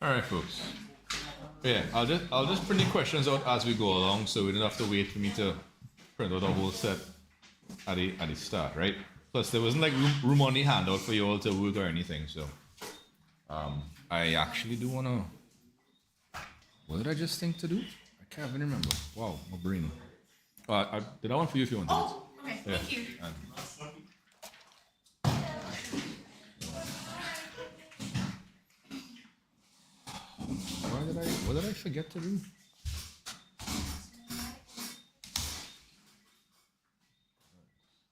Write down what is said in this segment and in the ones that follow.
All right, folks. Yeah, I'll just print the questions out as we go along, so we don't have to wait for me to print out a whole set at the start, right? Plus, there wasn't like room on the handout for you all to work or anything, so I actually do wanna. What did I just think to do? I can't even remember. Wow, my brain. I did that one for you if you wanted it. Oh, okay. Yeah. Thank you. What did I forget to do?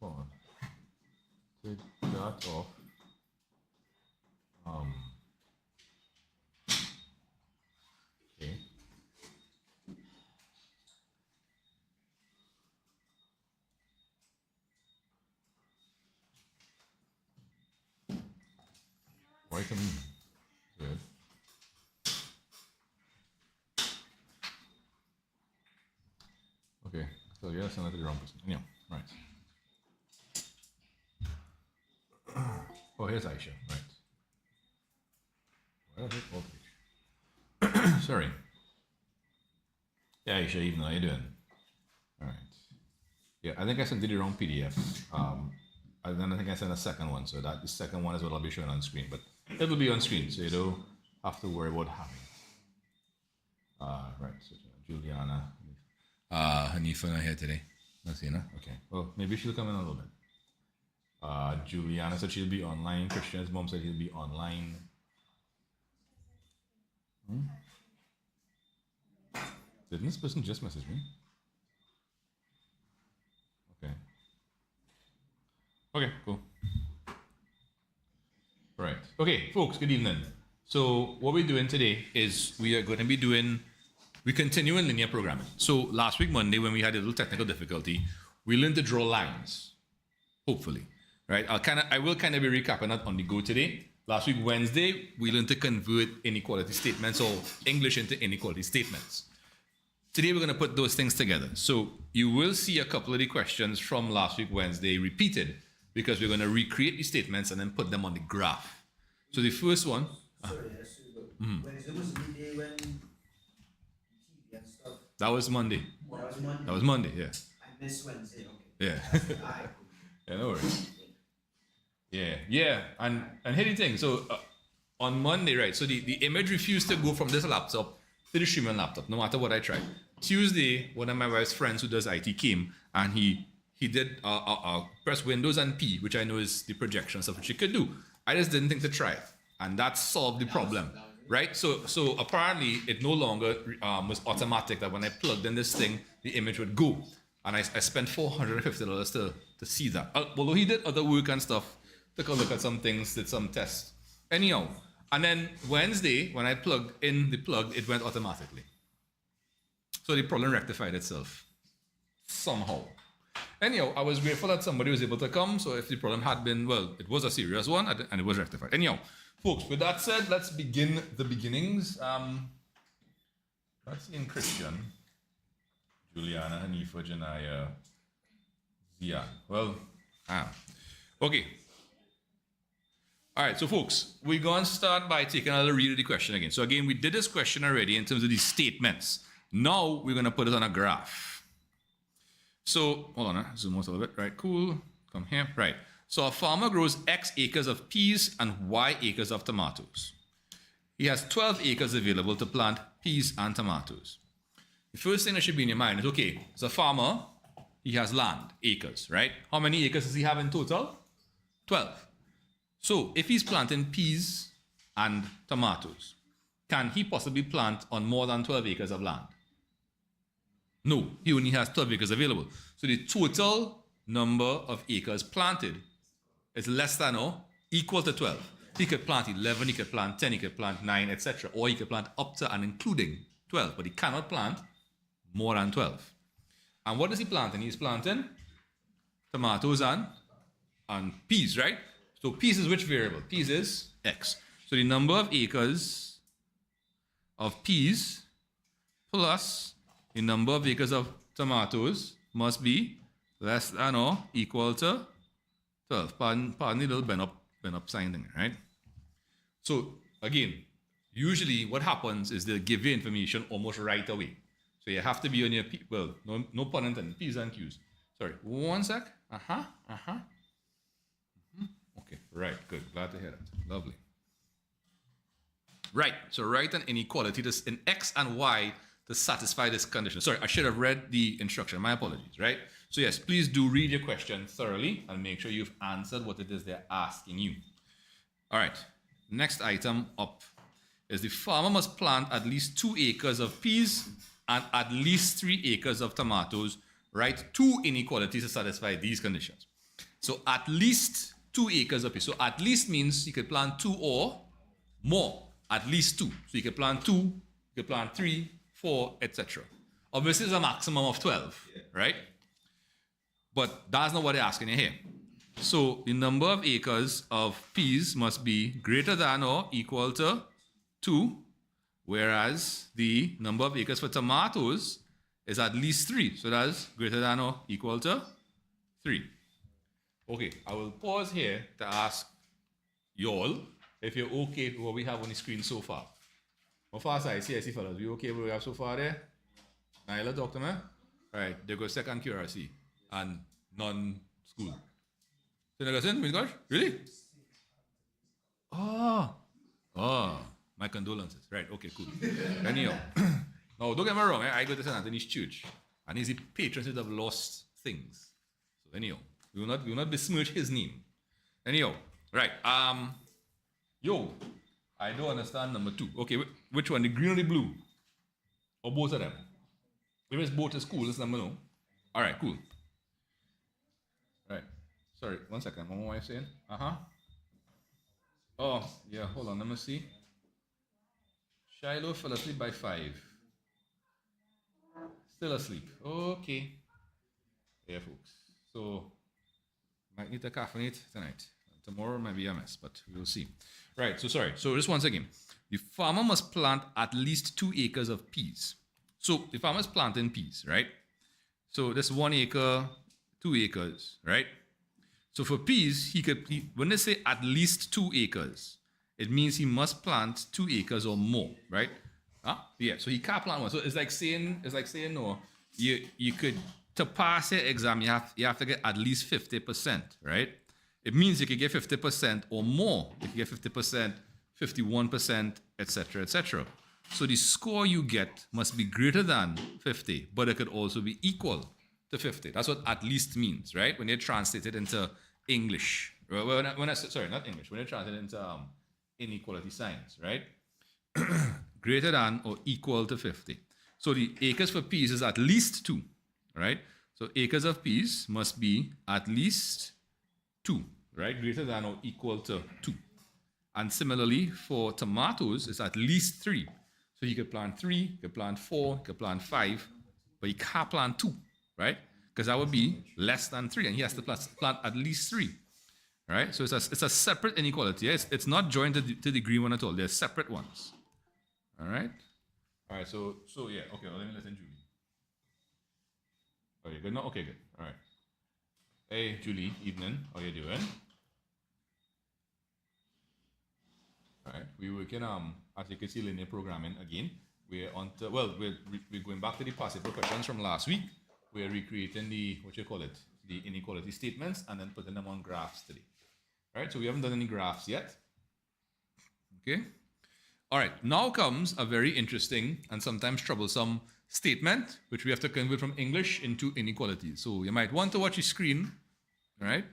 Hold on. Take that off. Okay. Vitamin. Good. Okay, so yeah, send that to the wrong person. Anyhow, right. Oh, here's Aisha. Right. Where is it? Oh, page. Sorry. Yeah, Aisha, even how you doing? All right. Yeah, I think I sent you the wrong PDF. And then I think I sent a second one, so that the second one is what I'll be showing on screen. But it will be on screen, so you don't have to worry about having it. Right. So Juliana. Hanifa not here today. Not seeing her. Okay. Well, maybe she'll come in a little bit. Juliana said she'll be online. Christian's mom said he'll be online. Didn't this person just message me? Okay. Okay, cool. Right. Okay, folks, good evening. So what we're doing today is we are going to be we continue in linear programming. So last week, Monday, when we had a little technical difficulty, we learned to draw lines, hopefully. Right? I will kind of be recapping that on the go today. Last week, Wednesday, we learned to convert inequality statements or English into inequality statements. Today, we're going to put those things together. So you will see a couple of the questions from last week, Wednesday, repeated because we're going to recreate the statements and then put them on the graph. So the first one. Sorry, Wednesday was the day when TV and stuff. That was Monday. That was Monday. That was Monday, yeah. I missed Wednesday, okay. Yeah. Alright, cool. Yeah, no worries. Yeah. And here the thing. So on Monday, right? So the image refused to go from this laptop to the streaming laptop, no matter what I tried. Tuesday, one of my wife's friends who does IT came and he did press Windows and P, which I know is the projection stuff which he could do. I just didn't think to try it, and that solved the problem, right? So apparently it no longer was automatic that when I plugged in this thing, the image would go, and I spent $450 to see that. Although he did other work and stuff, took a look at some things, did some tests. Anyhow, and then Wednesday when I plugged in the plug, it went automatically. So the problem rectified itself somehow. Anyhow, I was grateful that somebody was able to come. So if the problem had been, well, it was a serious one and it was rectified. Anyhow, folks, with that said, let's begin the beginnings. That's in Christian. Juliana, Hanifa, Janaya, Zia. Well, okay. All right, so folks, we're going to start by taking another read of the question again. So again, we did this question already in terms of these statements. Now we're going to put it on a graph. So, hold on, zoom out a little bit. Right, cool. Come here. Right. So a farmer grows X acres of peas and Y acres of tomatoes. He has 12 acres available to plant peas and tomatoes. The first thing that should be in your mind is, okay, as a farmer, he has land, acres, right? How many acres does he have in total? 12. So if he's planting peas and tomatoes, can he possibly plant on more than 12 acres of land? No, he only has 12 acres available. So the total number of acres planted is less than or equal to 12. He could plant 11, he could plant 10, he could plant 9, etc. Or he could plant up to and including 12, but he cannot plant more than 12. And what is he planting? He's planting tomatoes and peas, right? So peas is which variable? Peas is X. So the number of acres of peas plus the number of acres of tomatoes must be less than or equal to 12. Pardon the little bend up sign thing, right? So again, usually what happens is they'll give you information almost right away. So you have to be on your, well, no pun intended, P's and Q's. Sorry, one sec. Okay, right, good. Glad to hear that. Lovely. Right, so write an inequality in X and Y to satisfy this condition. Sorry, I should have read the instruction. My apologies, right? So yes, please do read your question thoroughly and make sure you've answered what it is they're asking you. All right, next item up is the farmer must plant at least 2 acres of peas and at least 3 acres of tomatoes. Write 2 inequalities to satisfy these conditions. So at least 2 acres of peas. So at least means you could plant 2 or more. At least 2. So you could plant 2, you could plant 3, 4, etc. Obviously, it's a maximum of 12, right? But that's not what they're asking you here. So the number of acres of peas must be greater than or equal to 2, whereas the number of acres for tomatoes is at least 3. So that's greater than or equal to 3. Okay, I will pause here to ask y'all if you're okay with what we have on the screen so far. How fast I see fellas. We okay with what we have so far there? Nyla, Dr. Man? Right, there goes second QRC and non-school. So my gosh, really? Oh, my condolences. Right, okay, cool. Anyhow, now don't get me wrong, I go to St. Anthony's Church, and he's the patron saint of lost things. So anyhow, we will not besmirch his name. Anyhow, right, yo, I don't understand number 2. Okay, which one, the green or the blue? Or both of them? If it's both, it's cool, it's number no. All right, cool. Right. Sorry, one second. What am I saying? Oh, yeah, hold on. Let me see. Shiloh fell asleep by 5. Still asleep. Okay. Yeah, folks. So, might need to caffeinate tonight. Tomorrow might be a mess, but we'll see. Right, so sorry. So just once again. The farmer must plant at least 2 acres of peas. So the farmer is planting peas, right? So this 1 acre, 2 acres, right? So for peas, when they say at least 2 acres, it means he must plant 2 acres or more, right? Yeah, so he can't plant one. So it's like saying no, you could, to pass your exam, you have to get at least 50%, right? It means you could get 50% or more. You could get 50%, 51%, etc., etc. So the score you get must be greater than 50, but it could also be equal to 50. That's what at least means, right? When they translate it into English. Sorry, not English. When they translate it into inequality signs, right? Greater than or equal to 50. So the acres for peas is at least 2, right? So acres of peas must be at least 2, right? Greater than or equal to 2. And similarly, for tomatoes, it's at least 3. So you could plant 3, you could plant 4, you could plant 5, but you can't plant 2, right? Because that would be less than 3, and he has to plant at least 3, right? So it's a separate inequality. It's not joined to the green one at all. They're separate ones, all right? All right, so yeah, okay, well, let me listen, Julie. Okay, good, no, okay, good, all right. Hey, Julie, evening, how you doing? All right, we're working, as you can see, linear programming again. We're on to, we're going back to the passive questions from last week. We're recreating the inequality statements and then putting them on graphs today. All right, so we haven't done any graphs yet. Okay. All right, now comes a very interesting and sometimes troublesome statement, which we have to convert from English into inequalities. So you might want to watch your screen, all right?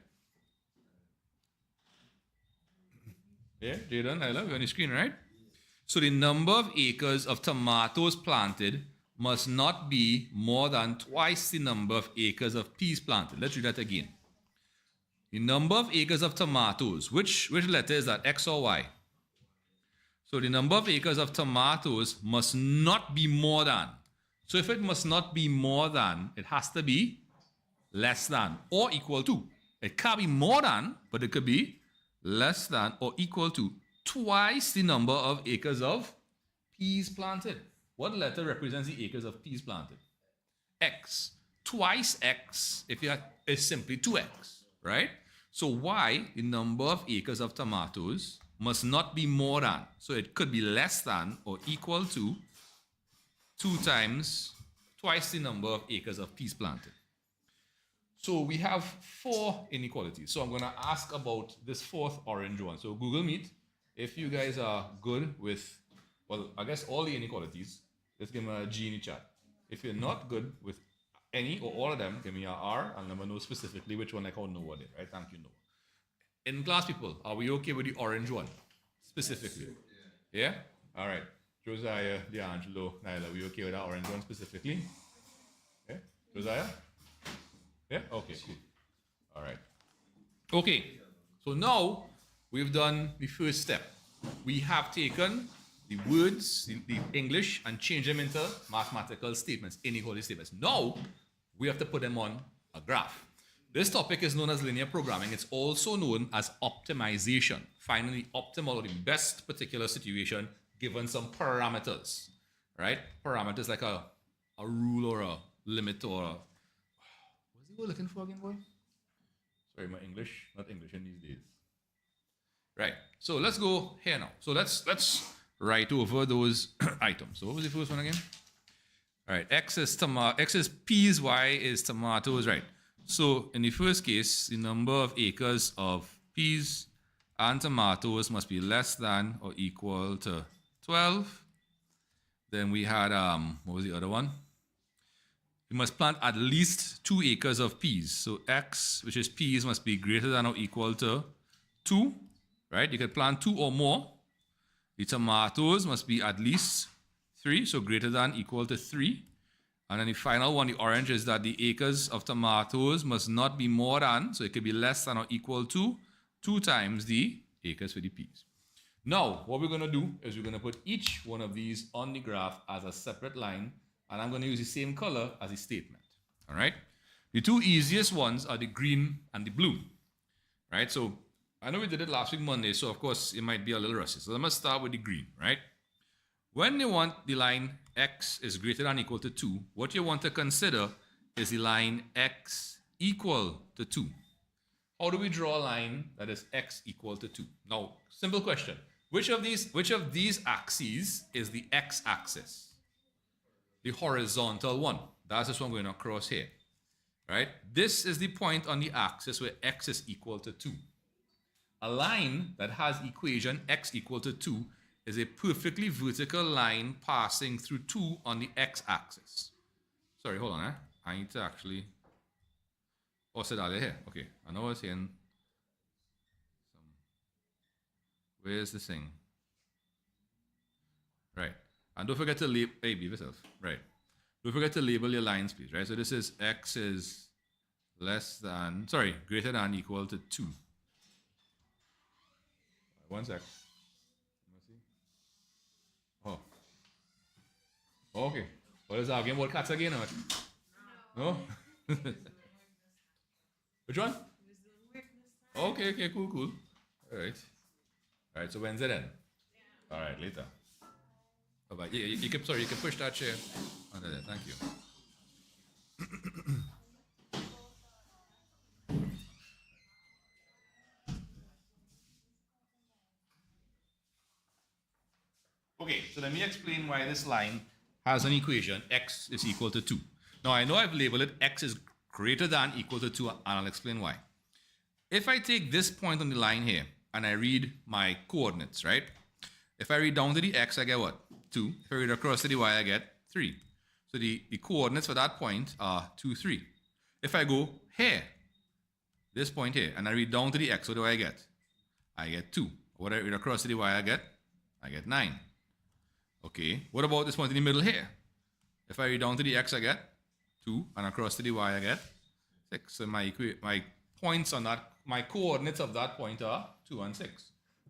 Yeah, Jayden, Nyla, we're on your screen, right? So the number of acres of tomatoes planted must not be more than twice the number of acres of peas planted. Let's read that again. The number of acres of tomatoes, which letter is that, X or Y? So the number of acres of tomatoes must not be more than. So if it must not be more than, it has to be less than or equal to. It can't be more than, but it could be less than or equal to twice the number of acres of peas planted. What letter represents the acres of peas planted? X. Twice X, is simply 2X, right? So Y, the number of acres of tomatoes, must not be more than. So it could be less than or equal to 2 times, twice the number of acres of peas planted. So we have 4 inequalities. So I'm going to ask about this 4th orange one. So Google Meet, if you guys are good with, well, I guess all the inequalities, let's give me a G in the chat. If you're not good with any or all of them, give me a R, and let me know specifically which one I call Noah did, right? Thank you, Noah. In class, people, are we okay with the orange one specifically? Yeah? All right. Josiah, D'Angelo, Nyla, we okay with that orange one specifically? Yeah? Josiah? Yeah? Okay, cool. All right. Okay. So now we've done the first step. We have taken the words, the English, and changed them into mathematical statements, inequality statements. Now we have to put them on a graph. This topic is known as linear programming. It's also known as optimization, finding the optimal or the best particular situation given some parameters, right? Parameters like a rule or a limit or a, what's he looking for again, boy? Sorry, my English, not English in these days. Right, so let's go here now. So let's write over those items. So what was the first one again? All right, X is peas, Y is tomatoes, right? So in the first case, the number of acres of peas and tomatoes must be less than or equal to 12. Then we had, what was the other one? We must plant at least 2 acres of peas. So X, which is peas, must be greater than or equal to 2, right? You can plant 2 or more. The tomatoes must be at least 3, so greater than equal to 3. And then the final one, the orange, is that the acres of tomatoes must not be more than, so it could be less than or equal to 2 times the acres for the peas. Now, what we're going to do is we're going to put each one of these on the graph as a separate line, and I'm going to use the same color as the statement. All right? The 2 easiest ones are the green and the blue. Right? So I know we did it last week Monday, so of course it might be a little rusty. So let me start with the green, right? When you want the line X is greater than or equal to 2, what you want to consider is the line X equal to 2. How do we draw a line that is X equal to 2? Now, simple question. Which of these axes is the X axis? The horizontal one. That's this one going across here. Right? This is the point on the axis where X is equal to 2. A line that has equation X equal to 2 is a perfectly vertical line passing through 2 on the X-axis. Sorry, hold on. I need to actually... Oh, set that here. Okay, I know what's in. Where's this thing? Right. And don't forget to label... Hey, be yourself. Right. Don't forget to label your lines, please. Right. So this is X is less than... Sorry, greater than equal to 2. One sec. Oh. Okay. What is our game about cats again? Or what? No? Which one? Okay, cool. Alright. Alright, so when's it then? Alright, later. Bye-bye. Yeah, you can push that chair under there. Thank you. Okay, so let me explain why this line has an equation, X is equal to 2. Now, I know I've labeled it X is greater than equal to 2, and I'll explain why. If I take this point on the line here, and I read my coordinates, right? If I read down to the X, I get what? 2. If I read across to the Y, I get 3. So the coordinates for that point are 2, 3. If I go here, this point here, and I read down to the X, what do I get? I get 2. What I read across to the Y, I get 9. Okay, what about this point in the middle here? If I read down to the X, I get 2, and across to the Y, I get 6. So my points on that, my coordinates of that point are 2 and 6.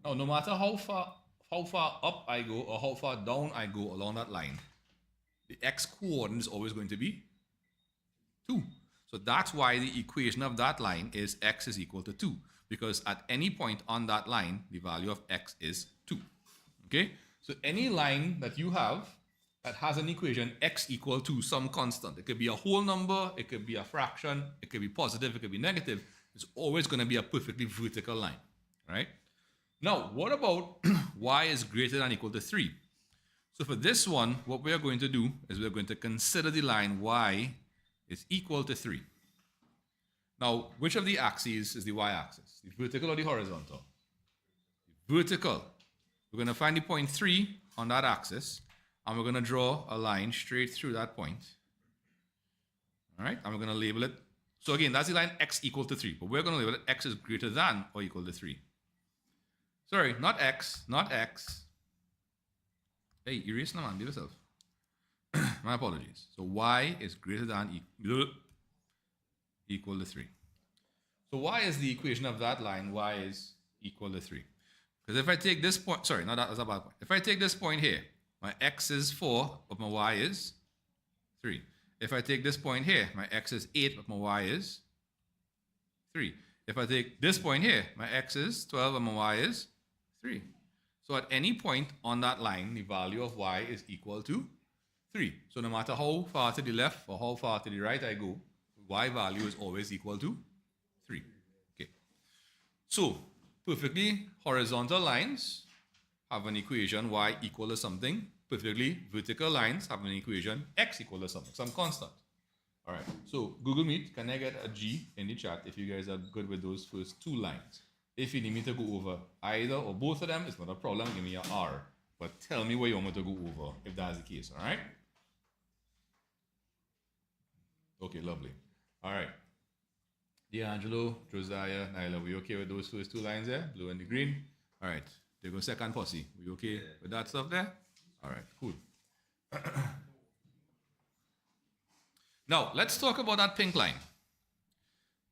Now, no matter how far up I go or how far down I go along that line, the X coordinate is always going to be 2. So that's why the equation of that line is X is equal to 2, because at any point on that line, the value of X is 2. Okay? So any line that you have that has an equation X equal to some constant, it could be a whole number, it could be a fraction, it could be positive, it could be negative, it's always going to be a perfectly vertical line, right? Now, what about y is greater than or equal to 3? So for this one, what we are going to do is we're going to consider the line y is equal to 3. Now, which of the axes is the y-axis? The vertical or the horizontal? The vertical. We're going to find the point 3 on that axis, and we're going to draw a line straight through that point. All right, and we're going to label it. So again, that's the line x equal to 3, but we're going to label it x is greater than or equal to 3. Sorry, not x, not x. Hey, erase no man, leave yourself. My apologies. So y is greater than equal to 3. So y is the equation of that line, y is equal to 3. Because if I take this point, sorry, no, that's a bad point. If I take this point here, my x is 4, but my y is 3. If I take this point here, my x is 8, but my y is 3. If I take this point here, my x is 12, and my y is 3. So at any point on that line, the value of y is equal to 3. So no matter how far to the left or how far to the right I go, y value is always equal to 3. Okay. So perfectly horizontal lines have an equation y equal to something. Perfectly vertical lines have an equation x equal to something, some constant. All right. So Google Meet, can I get a G in the chat if you guys are good with those first two lines? If you need me to go over either or both of them, it's not a problem. Give me a R. But tell me where you want me to go over if that's the case. All right? Okay, lovely. All right. D'Angelo, Josiah, Nyla, we okay with those first two lines there? Blue and the green. All right. There goes second posse. We okay with that stuff there? All right, cool. Now, let's talk about that pink line.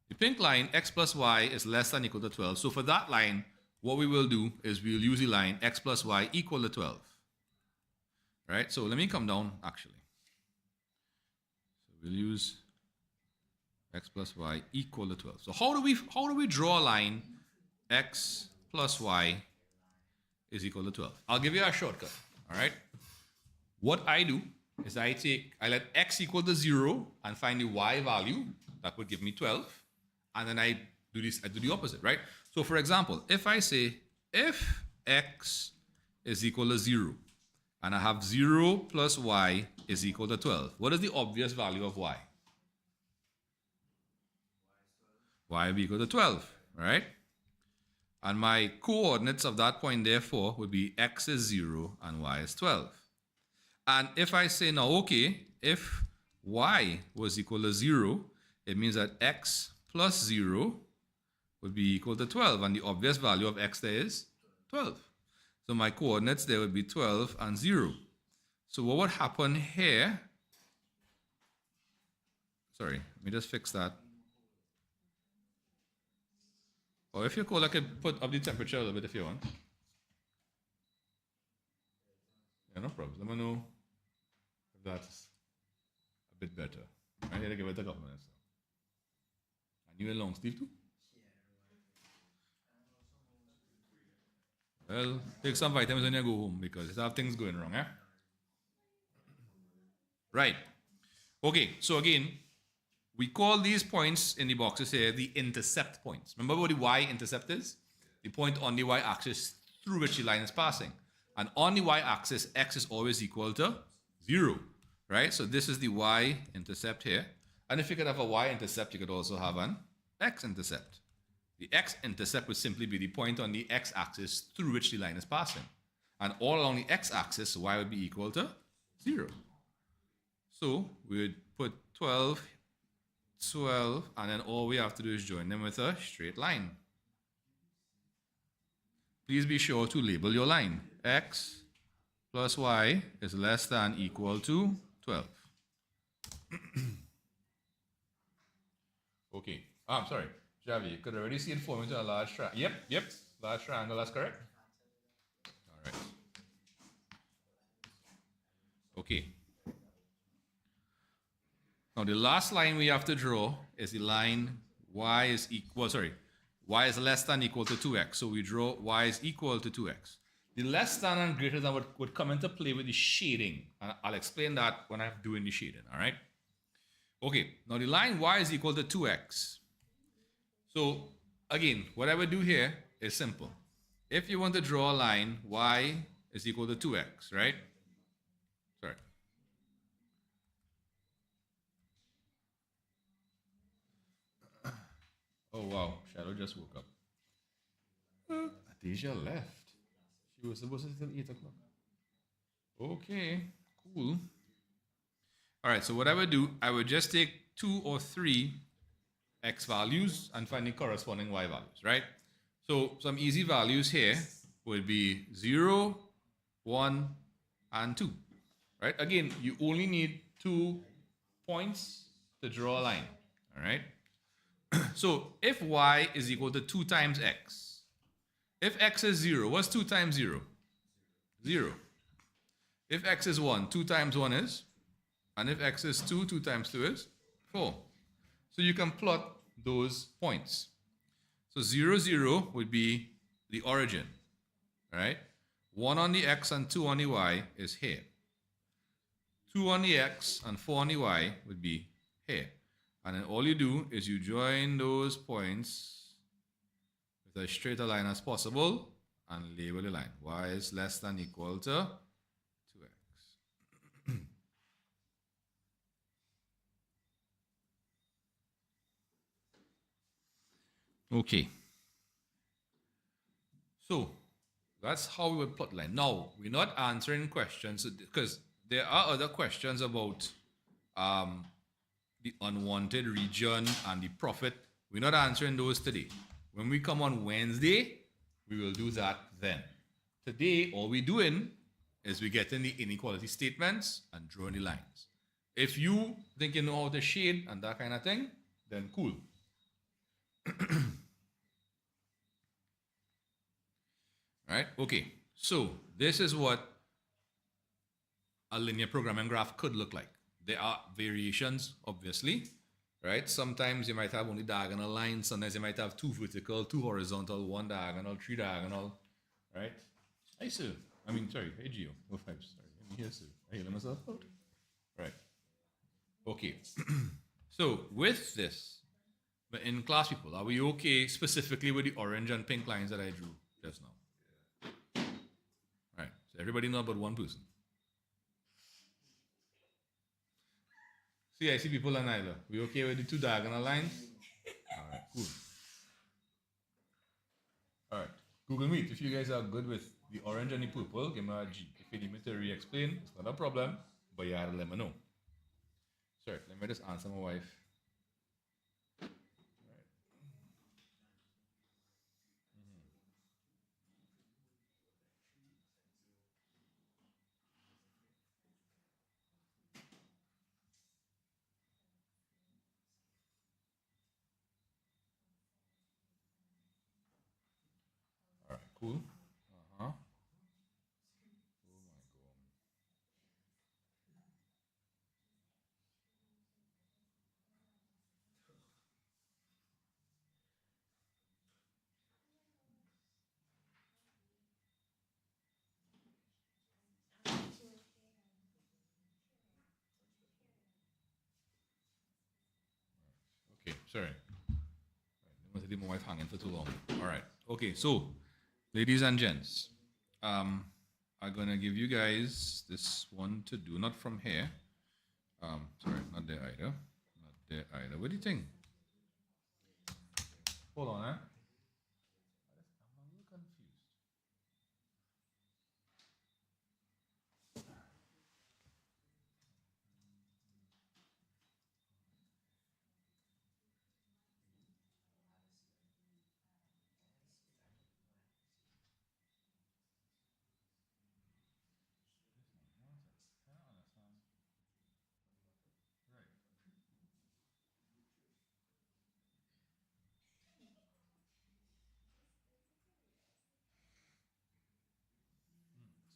The pink line, x plus y is less than or equal to 12. So for that line, what we will do is we'll use the line x plus y equal to 12. Right? So let me come down, actually. So we'll use x plus y equal to 12. So how do we draw a line x plus y is equal to 12? I'll give you a shortcut. All right? What I do is I let x equal to 0 and find the y value. That would give me 12. And then I do the opposite, right? So for example, if I say if x is equal to 0 and I have 0 plus y is equal to 12, what is the obvious value of y? Y will be equal to 12, right? And my coordinates of that point, therefore, would be x is 0 and y is 12. And if I say now, okay, if y was equal to 0, it means that x plus 0 would be equal to 12. And the obvious value of x there is 12. So my coordinates there would be 12 and 0. So what would happen here? Sorry, let me just fix that. Or if you're cold, I could put up the temperature a little bit if you want. Yeah, no problem. Let me know if that's a bit better. I need to give it a couple minutes. And you in long sleeve too? Well, take some vitamins when you go home because you have things going wrong, eh? Right. Okay, so again, we call these points in the boxes here the intercept points. Remember what the y-intercept is? The point on the y-axis through which the line is passing. And on the y-axis, x is always equal to 0, right? So this is the y-intercept here. And if you could have a y-intercept, you could also have an x-intercept. The x-intercept would simply be the point on the x-axis through which the line is passing. And all along the x-axis, y would be equal to 0. So we would put 12, and then all we have to do is join them with a straight line. Please be sure to label your line. X plus y is less than or equal to 12. Okay. I'm sorry. Javi, you could already see it forming to a large triangle. Yep. Large triangle, that's correct. All right. Okay. Now the last line we have to draw is the line y is less than or equal to 2x. So we draw y is equal to 2x. The less than and greater than would come into play with the shading. And I'll explain that when I'm doing the shading, all right? Okay, now the line y is equal to 2x. So again, what I would do here is simple. if you want to draw a line, y is equal to 2x, right? Sorry. Oh, wow. Shadow just woke up. Adesia left. She was supposed to till 8 o'clock. Okay, cool. All right, so what I would do, I would just take 2 or 3 x values and find the corresponding y values, right? So some easy values here would be 0, 1, and 2, right? Again, you only need 2 points to draw a line, all right? So if y is equal to 2 times x, if x is 0, what's 2 times 0? 0. If x is 1, 2 times 1 is? And if x is 2, 2 times 2 is? 4. So you can plot those points. So 0, 0 would be the origin, right? 1 on the x and 2 on the y is here. 2 on the x and 4 on the y would be here. And then all you do is you join those points with as straight a line as possible and label the line. Y is less than equal to 2x. Okay. So that's how we would plot line. Now, we're not answering questions because there are other questions about the unwanted region and the profit. We're not answering those today. When we come on Wednesday, we will do that then. Today, all we're doing is we're getting the inequality statements and drawing the lines. If you think you know how to shade and that kind of thing, then cool. Right? Okay. So this is what a linear programming graph could look like. There are variations, obviously, right? Sometimes you might have only diagonal lines. Sometimes you might have 2 vertical, 2 horizontal, 1 diagonal, 3 diagonal, right? Hey, Sue. I mean, sorry. Hey, Gio. Oh, sorry. I'm here, Sue. I hear myself out. Right. Okay. So with this, but in class, people, are we okay specifically with the orange and pink lines that I drew just now? Right. So everybody know about one person. See, I see people on either. We okay with the 2 diagonal lines? All right, cool. All right. Google Meet, if you guys are good with the orange and the purple, give me a G. If you need me to re-explain, it's not a problem, but you have to let me know. Sorry, let me just answer my wife. All right, cool. Uh-huh. Okay, sorry. I must leave my wife hanging for too long. All right. Okay, so, ladies and gents, I'm gonna give you guys this one to do, not from here. Sorry, not there either. Not there either. What do you think? Hold on, eh? I'm a little confused.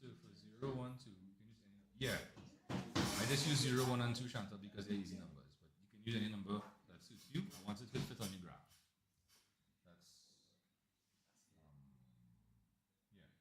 So for 0, 1, 2, you can use any number. Yeah. I just use 0, 1, and 2, Chantal, because they're easy numbers. But you can use any number that suits you once it can fit on your graph. That's, yeah.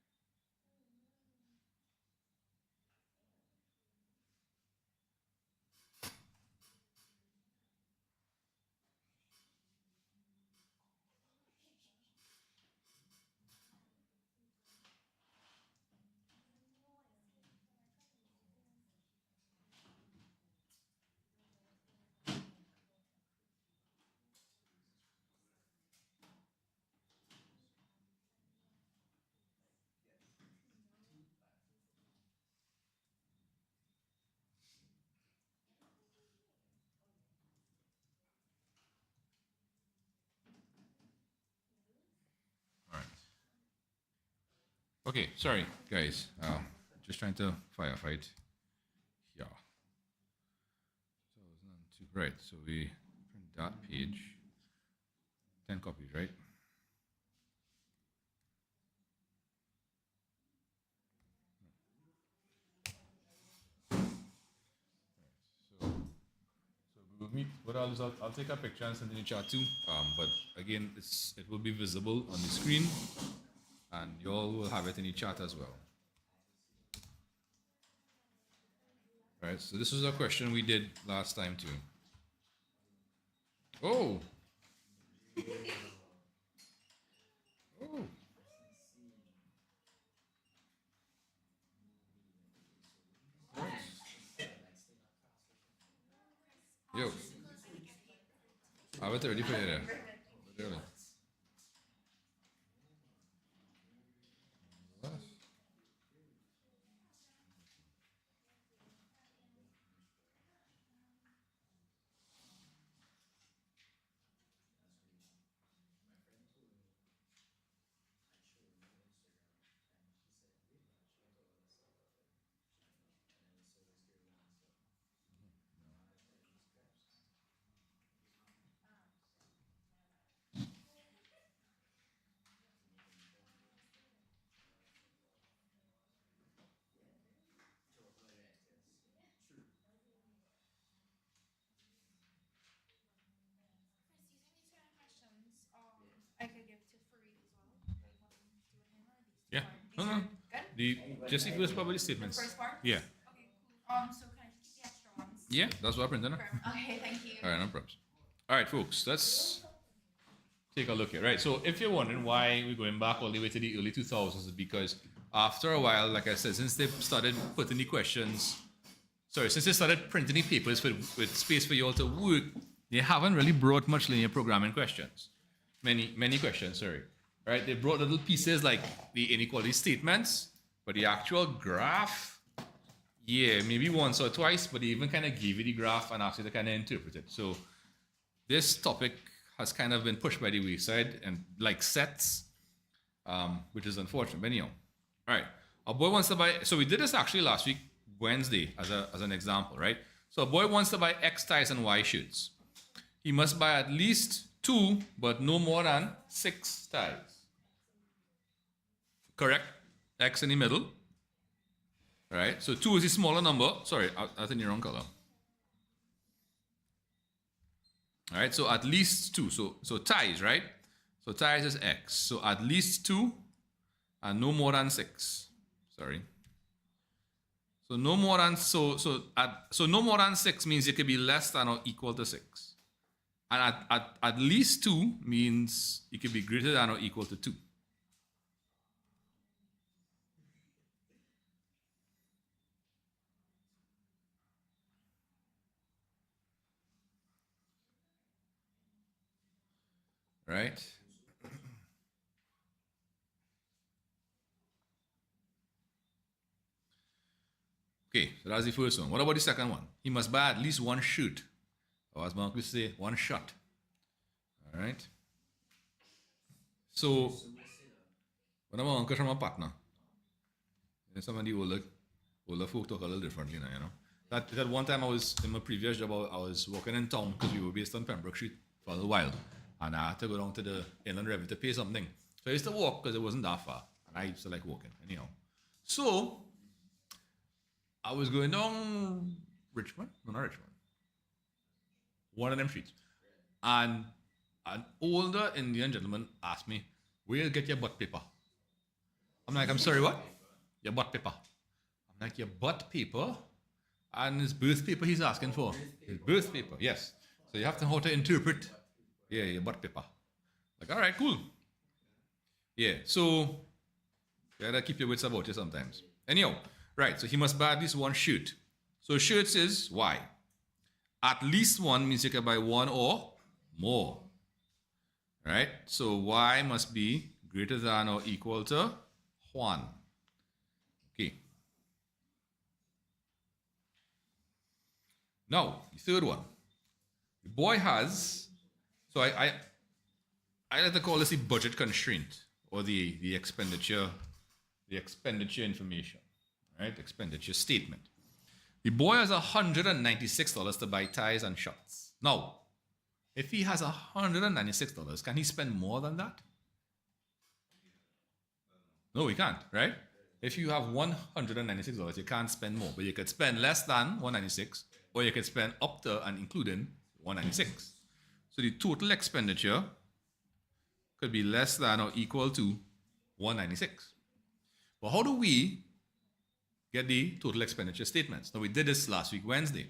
Okay, sorry, guys. Just trying to firefight. Yeah. So it's not too right. So we print that page. 10 copies, right? So, so Google Meet. What I'll do is I'll take a picture and send it in chat too. But again, it will be visible on the screen, and you all will have it in the chat as well. Right. So this was a question we did last time too. Oh. Oh. Yo. I have it ready for you there. Really. I could give to Fareed as well. Like one to do with him or these two? Yeah. Or No, these no. are good? The just the first probably The statements. first part? Yeah. Okay, cool. So can I just keep the extra ones? Yeah, that's what I printed. Okay, thank you. All right, no problems. All right, folks, let's take a look here. Right, so if you're wondering why we're going back all the way to the early 2000s, it's because after a while, like I said, since they started putting the questions, since they started printing the papers with space for you all to work, they haven't really brought much linear programming questions. Many questions, sorry. Right, they brought little pieces like the inequality statements, but the actual graph, yeah, maybe once or twice, but they even kind of gave you the graph and asked you to kind of interpret it. So this topic has kind of been pushed by the wayside and like sets, which is unfortunate. But anyhow, all right. A boy wants to buy. So we did this actually last week, Wednesday, as an example, right? So a boy wants to buy X ties and Y shirts. He must buy at least 2, but no more than 6 ties. Correct? X in the middle. All right. So 2 is the smaller number. Sorry, I think the wrong color. All right, so at least 2. So ties, right? So ties is X. So at least 2 and no more than 6. Sorry. So no more than so no more than 6 means it could be less than or equal to 6. And at least 2 means it could be greater than or equal to 2. Right? Okay, so that's the first one. What about the second one? He must buy at least 1 shirt. Or as Mark would say, 1 shot. All right? So, when I'm uncle from a partner, some of the older folk talk a little differently now, you know. That one time I was in my previous job, I was walking in town because we were based on Pembroke Street for a little while. And I had to go down to the Inland Revenue to pay something. So I used to walk because it wasn't that far. And I used to like walking, anyhow. So, I was going down Richmond? No, not Richmond. One of them streets. And an older Indian gentleman asked me, where you get your butt paper? I'm like, I'm sorry, what? Your butt paper. I'm like, your butt paper? And his birth paper he's asking for. His birth paper, yes. So you have to know how to interpret, yeah, your butt paper. Like, all right, cool. Yeah, so you gotta keep your wits about you sometimes. Anyhow, right, so he must buy at least 1 shirt. So shirts is Y. At least 1 means you can buy 1 or more. Right? So Y must be greater than or equal to 1. Okay. Now, the third one. The boy has, so I like to call this the budget constraint or the expenditure the expenditure information, right? Expenditure statement. The boy has $196 to buy ties and shorts. Now, if he has $196, can he spend more than that? No, he can't, right? If you have $196, you can't spend more, but you could spend less than $196, or you could spend up to and including $196. So the total expenditure could be less than or equal to $196. But how do we get the total expenditure statements? Now, we did this last week, Wednesday.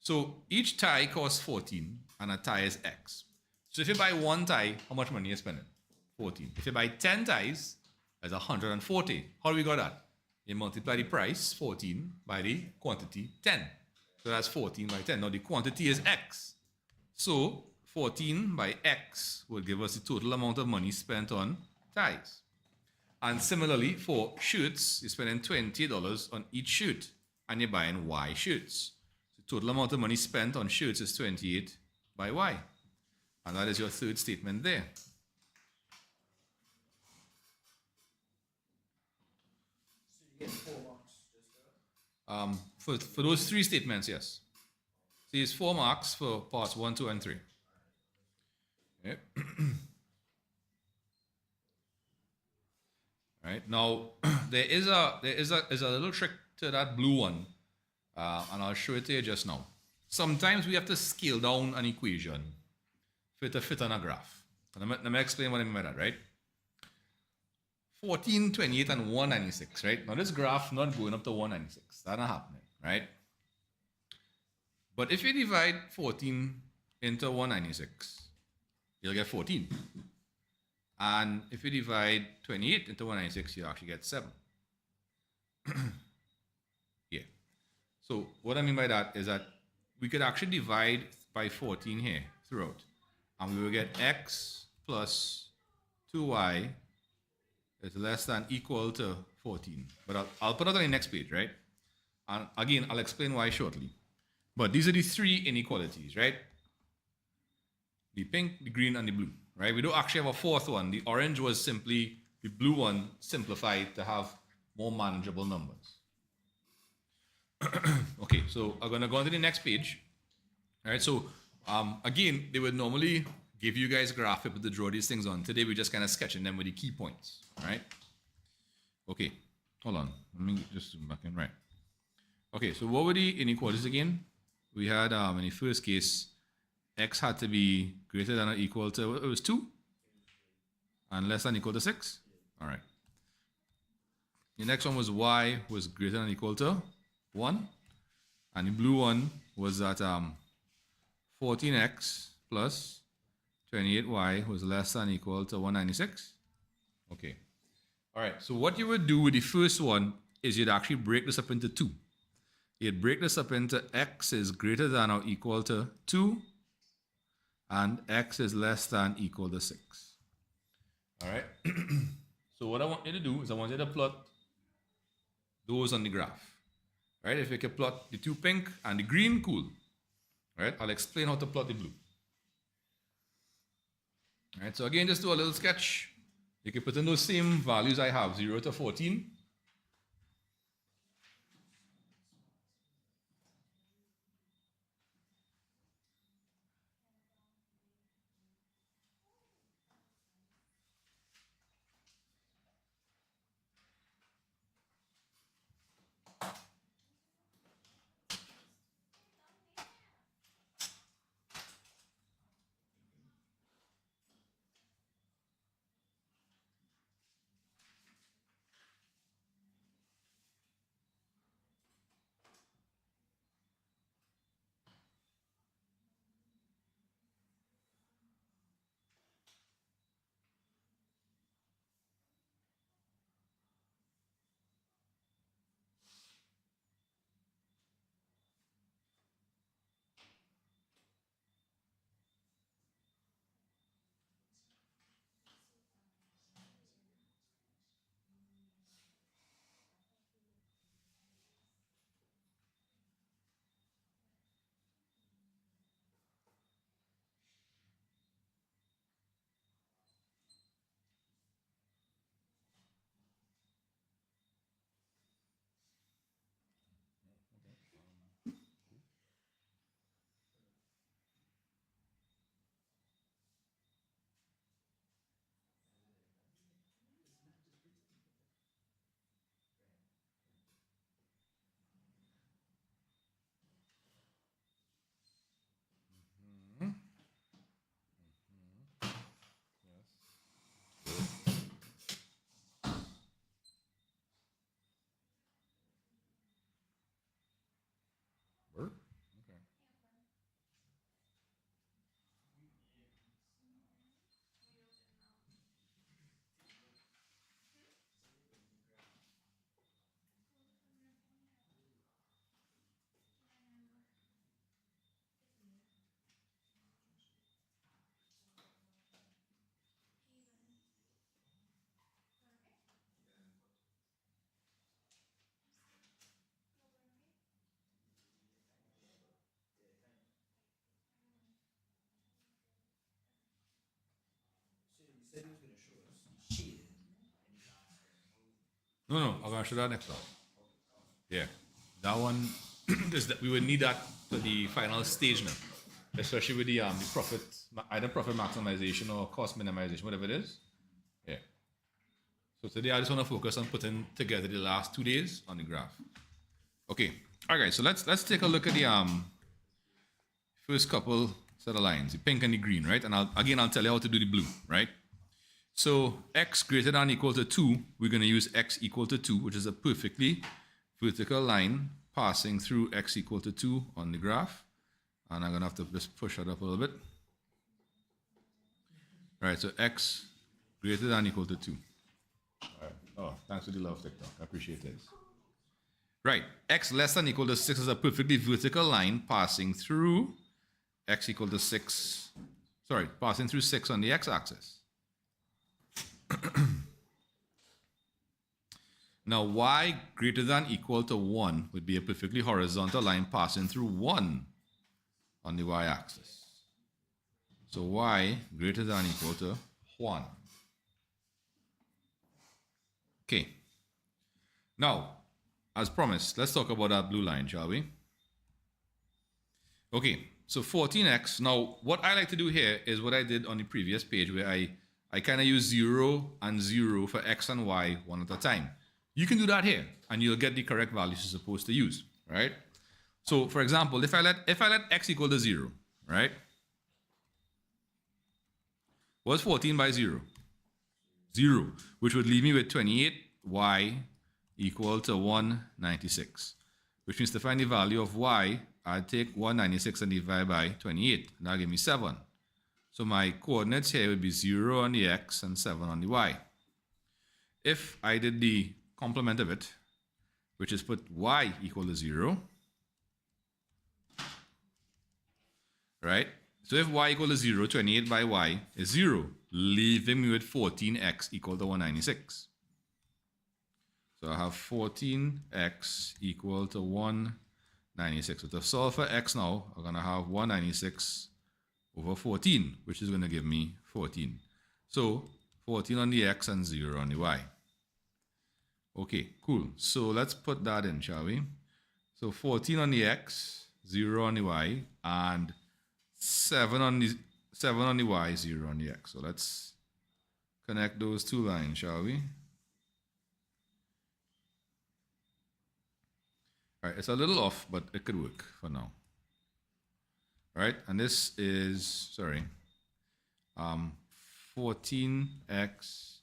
So each tie costs 14 and a tie is X. So if you buy one tie, how much money are you spending? 14. If you buy 10 ties, that's 140. How do we got that? You multiply the price, 14, by the quantity, 10. So that's 14 by 10. Now the quantity is X. So 14 by X will give us the total amount of money spent on ties. And similarly, for shirts, you're spending $20 on each shirt, and you're buying Y shirts. The total amount of money spent on shirts is 28 by Y. And that is your third statement there. So you get 4 marks just For those three statements, yes. So it's 4 marks for parts 1, 2, and 3. Okay. Right now, there is a little trick to that blue one, and I'll show it to you just now. Sometimes we have to scale down an equation for it to fit on a graph. And let me explain what I mean by that, right? 14, 28, and 196, right? Now this graph not going up to 196. That's not happening, right? But if you divide 14 into 196, you'll get 14. And if you divide 28 into 196, you actually get 7. Yeah. So what I mean by that is that we could actually divide by 14 here throughout. And we will get x plus 2y is less than equal to 14. But I'll put it on the next page, right? And again, I'll explain why shortly. But these are the three inequalities, right? The pink, the green, and the blue, right? We don't actually have a fourth one. The orange was simply the blue one simplified to have more manageable numbers. Okay, so I'm going to go on to the next page. All right, so again, they would normally give you guys graph paper to draw these things on. Today, we're just kind of sketching them with the key points, all right? Okay, hold on. Let me just zoom back in, right? Okay, so what were the inequalities again? We had, in the first case, x had to be greater than or equal to, it was 2? And less than or equal to 6? All right. The next one was y was greater than or equal to 1. And the blue one was that 14x plus 28y was less than or equal to 196. Okay. All right. So what you would do with the first one is you'd actually break this up into 2. You'd break this up into x is greater than or equal to 2 and x is less than equal to 6. All right. So what I want you to do is I want you to plot those on the graph. Right? If you can plot the two pink and the green, cool. Right? I'll explain how to plot the blue. All right. So again, just do a little sketch. You can put in those same values I have, 0 to 14. No, I'm gonna show that next one. Yeah, that one. We would need that for the final stage now, especially with the profit, either profit maximization or cost minimization, whatever it is. Yeah. So today I just want to focus on putting together the last 2 days on the graph. Okay. All right. So let's take a look at the first couple set of lines, the pink and the green, right? And I'll tell you how to do the blue, right? So x greater than or equal to 2, we're going to use x equal to 2, which is a perfectly vertical line passing through x equal to 2 on the graph. And I'm going to have to just push that up a little bit. All right, so x greater than or equal to 2. All right. Oh, thanks for the love, TikTok. I appreciate it. Right, x less than or equal to 6 is a perfectly vertical line passing through x equal to 6, passing through 6 on the x-axis. Now, y greater than equal to 1 would be a perfectly horizontal line passing through 1 on the y-axis. So y greater than equal to 1. Okay. Now, as promised, let's talk about that blue line, shall we? Okay, so 14x. Now, what I like to do here is what I did on the previous page where I kind of use 0 and 0 for x and y one at a time. You can do that here, and you'll get the correct values you're supposed to use, right? So, for example, if I let x equal to 0, right? What's 14 by 0? 0, which would leave me with 28y equal to 196, which means to find the value of y, I'd take 196 and divide by 28, and that'll give me 7. So my coordinates here would be 0 on the x and 7 on the y. If I did the complement of it, which is put y equal to 0, right? So if y equal to 0, 28 by y is 0, leaving me with 14x equal to 196. So I have 14x equal to 196. So to solve for x now, I'm going to have 196 over 14, which is going to give me 14. So 14 on the x and 0 on the y. Okay, cool. So let's put that in, shall we? So 14 on the x, 0 on the y, and 7 on the y, 0 on the x. So let's connect those two lines, shall we? All right, it's a little off, but it could work for now. All right, and this is, 14x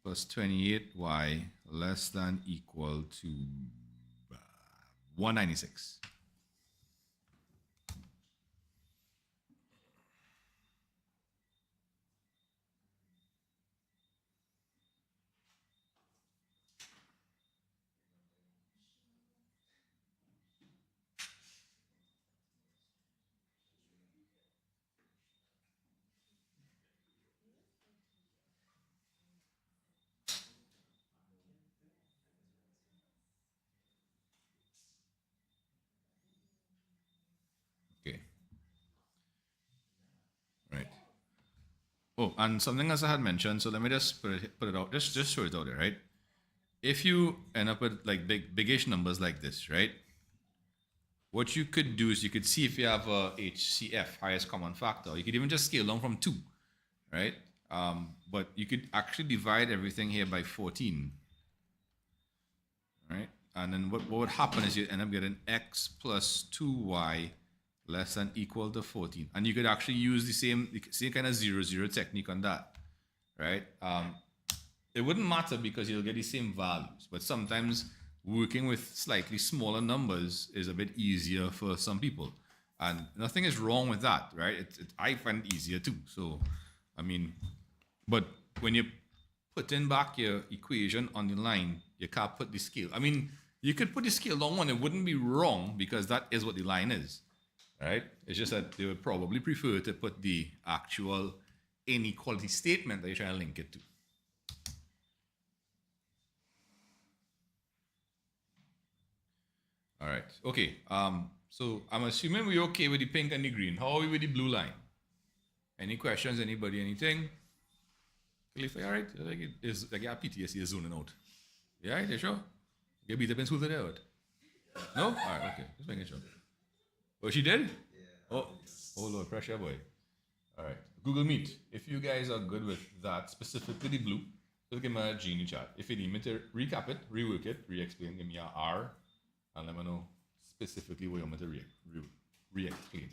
plus 28y less than equal to 196. Okay. Right. Oh, and something else I had mentioned, so let me just put it out, just show it out there, right? If you end up with like big-ish numbers like this, right? What you could do is you could see if you have a HCF, highest common factor. You could even just scale down from 2, right? But you could actually divide everything here by 14, right? And then what would happen is you end up getting x plus 2y less than equal to 14. And you could actually use the same kind of 0, 0 technique on that, right? It wouldn't matter because you'll get the same values, but sometimes working with slightly smaller numbers is a bit easier for some people. And nothing is wrong with that, right? I find it easier too. So, I mean, but when you put in back your equation on the line, you can't put the scale. I mean, you could put the scale down one, it wouldn't be wrong because that is what the line is, right? It's just that they would probably prefer to put the actual inequality statement that you're trying to link it to. All right. Okay. So I'm assuming we're okay with the pink and the green. How are we with the blue line? Any questions? Anybody? Anything? Cliff, all right? Like it's like our PTSD is zoning out. Yeah, you sure? Get beat up in school today, what? No? Alright, okay. Just making sure. Oh, she did? Oh, oh Lord, pressure boy. Alright. Google Meet. If you guys are good with that, specifically the blue, just give me a Genie chat. If you need me to recap it, rework it, re-explain, give me a R, and let me know specifically what you want me to re-explain.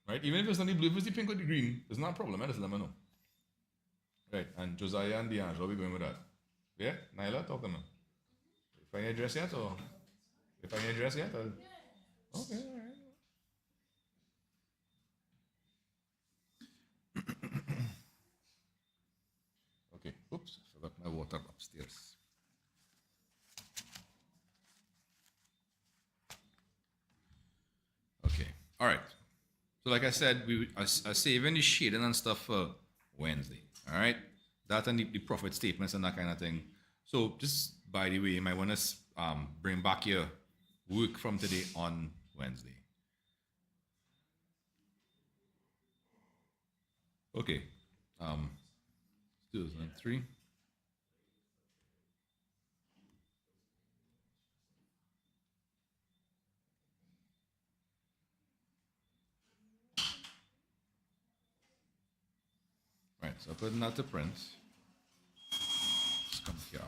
Right? Even if it's not the blue, if it's the pink or the green, it's not a problem. Just let me know. Right, and Josiah and D'Angelo, we going with that. Yeah? Nyla, talk to me. If I need address yet, or if I need address yet, or... Okay, alright. Okay, oops, forgot my water upstairs. Okay, alright. So like I said, we are saving the shading and stuff for Wednesday. Alright? That and the profit statements and that kind of thing. So just by the way, you might want to bring back your work from today on Wednesday. Okay. 2003. Right, so putting that to print. Let's come here.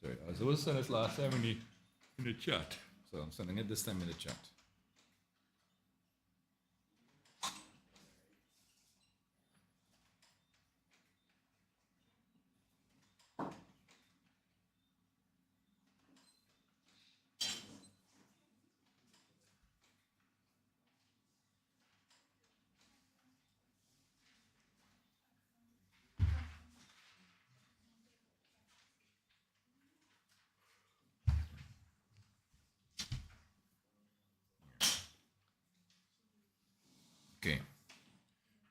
Alright, so I was supposed to send this last time in the chat. So I'm sending it this time in the chat. Okay.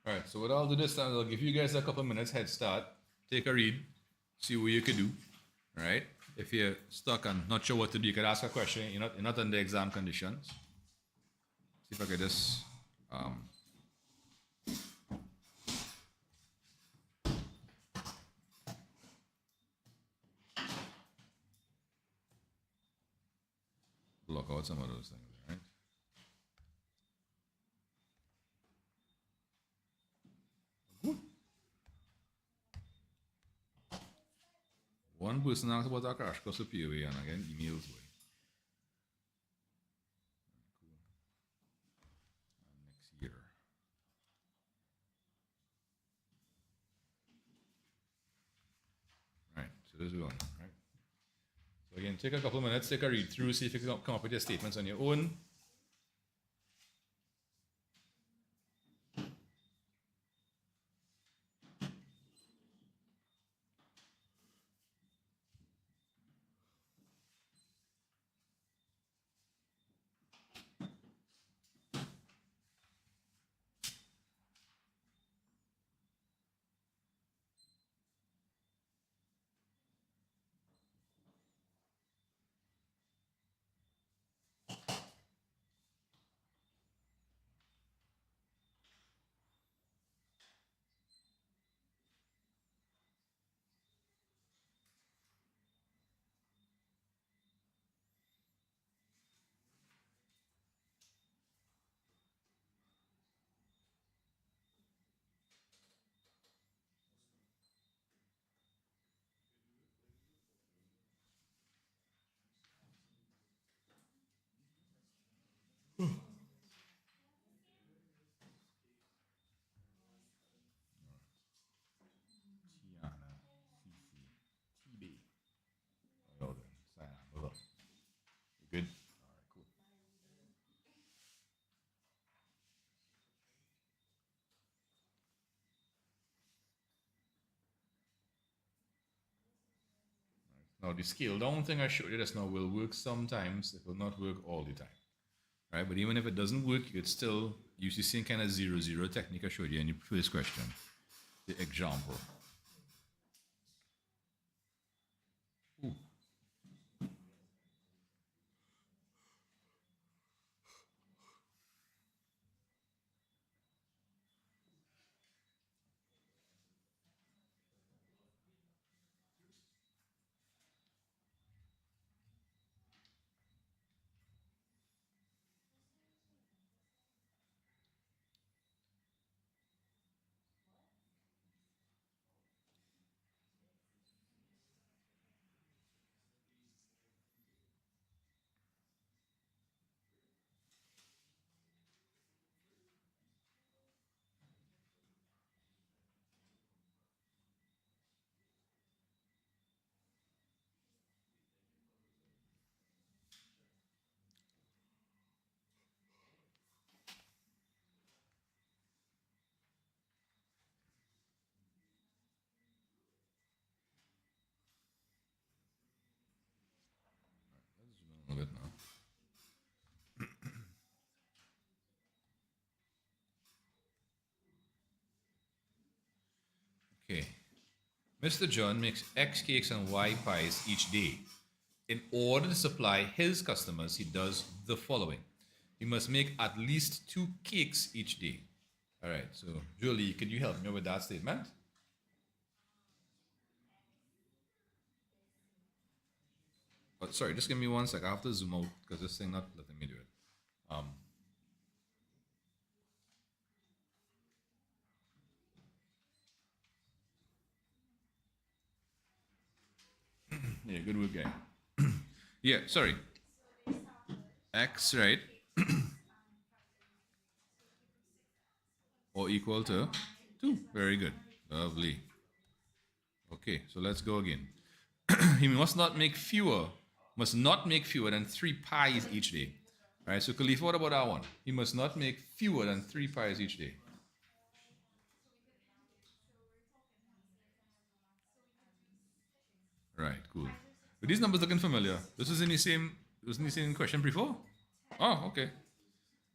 All right. So what I'll do this time is I'll give you guys a couple minutes head start. Take a read. See what you could do. All right. If you're stuck and not sure what to do, you could ask a question. You're not under exam conditions. See if I could just block out some of those things. All right. One person asked about a crash course of POA and again emails way. Cool. And next year. Right, so this is one, right? So again, take a couple minutes, take a read through, see if you can come up with your statements on your own. Tiana, CC, TB. Well then, sign up. Move up. You good? All right, cool. Now the scale down thing I showed you just now will work sometimes. It will not work all the time. Right? But even if it doesn't work, you could still use the same kind of 0-0 technique I showed you in the first question. The example. Ooh. A little bit now. Okay. Mr. John makes X cakes and Y pies each day. In order to supply his customers, he does the following. He must make at least 2 cakes each day. All right, so Julie, could you help me with that statement? Oh, sorry, just give me 1 sec. I have to zoom out because this thing not letting me do it. Yeah, good work, guy. Yeah, sorry. X, right? Or equal to 2. Very good. Lovely. Okay, so let's go again. He must not make fewer than 3 pies each day. All right, so Khalifa, what about that one? He must not make fewer than 3 pies each day. Right, cool. But these numbers looking familiar. This was in the same question before? Oh, okay.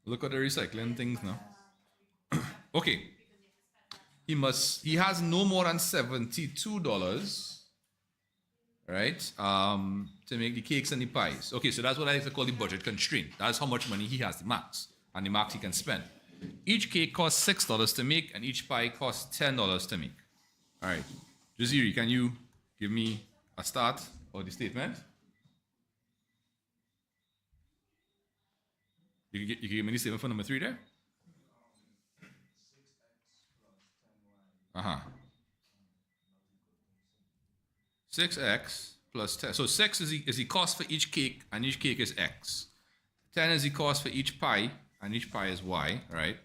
Look at the recycling things now. Okay. He has no more than $72, right? To make the cakes and the pies. Okay, so that's what I like to call the budget constraint. That's how much money he has, the max, and the max he can spend. Each cake costs $6 to make, and each pie costs $10 to make. All right, Jaziri, can you give me a start or the statement? You can give me the statement for number 3 there? Uh-huh. 6x plus 10. So 6 is the cost for each cake, and each cake is x. 10 is the cost for each pie, and each pie is y, right?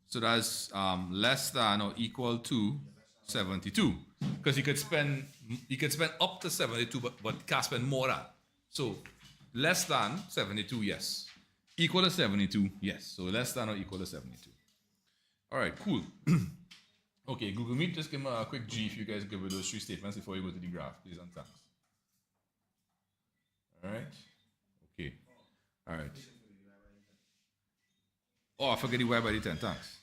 So that's less than or equal to 72. Because you could spend up to 72, but can't spend more than. So less than 72, yes. Equal to 72, yes. So less than or equal to 72. All right, cool. Okay, Google Meet, just give me a quick G if you guys give me those 3 statements before you go to the graph, please, and thanks. All right. Okay. All right. Oh, I forget the Y by the 10, thanks.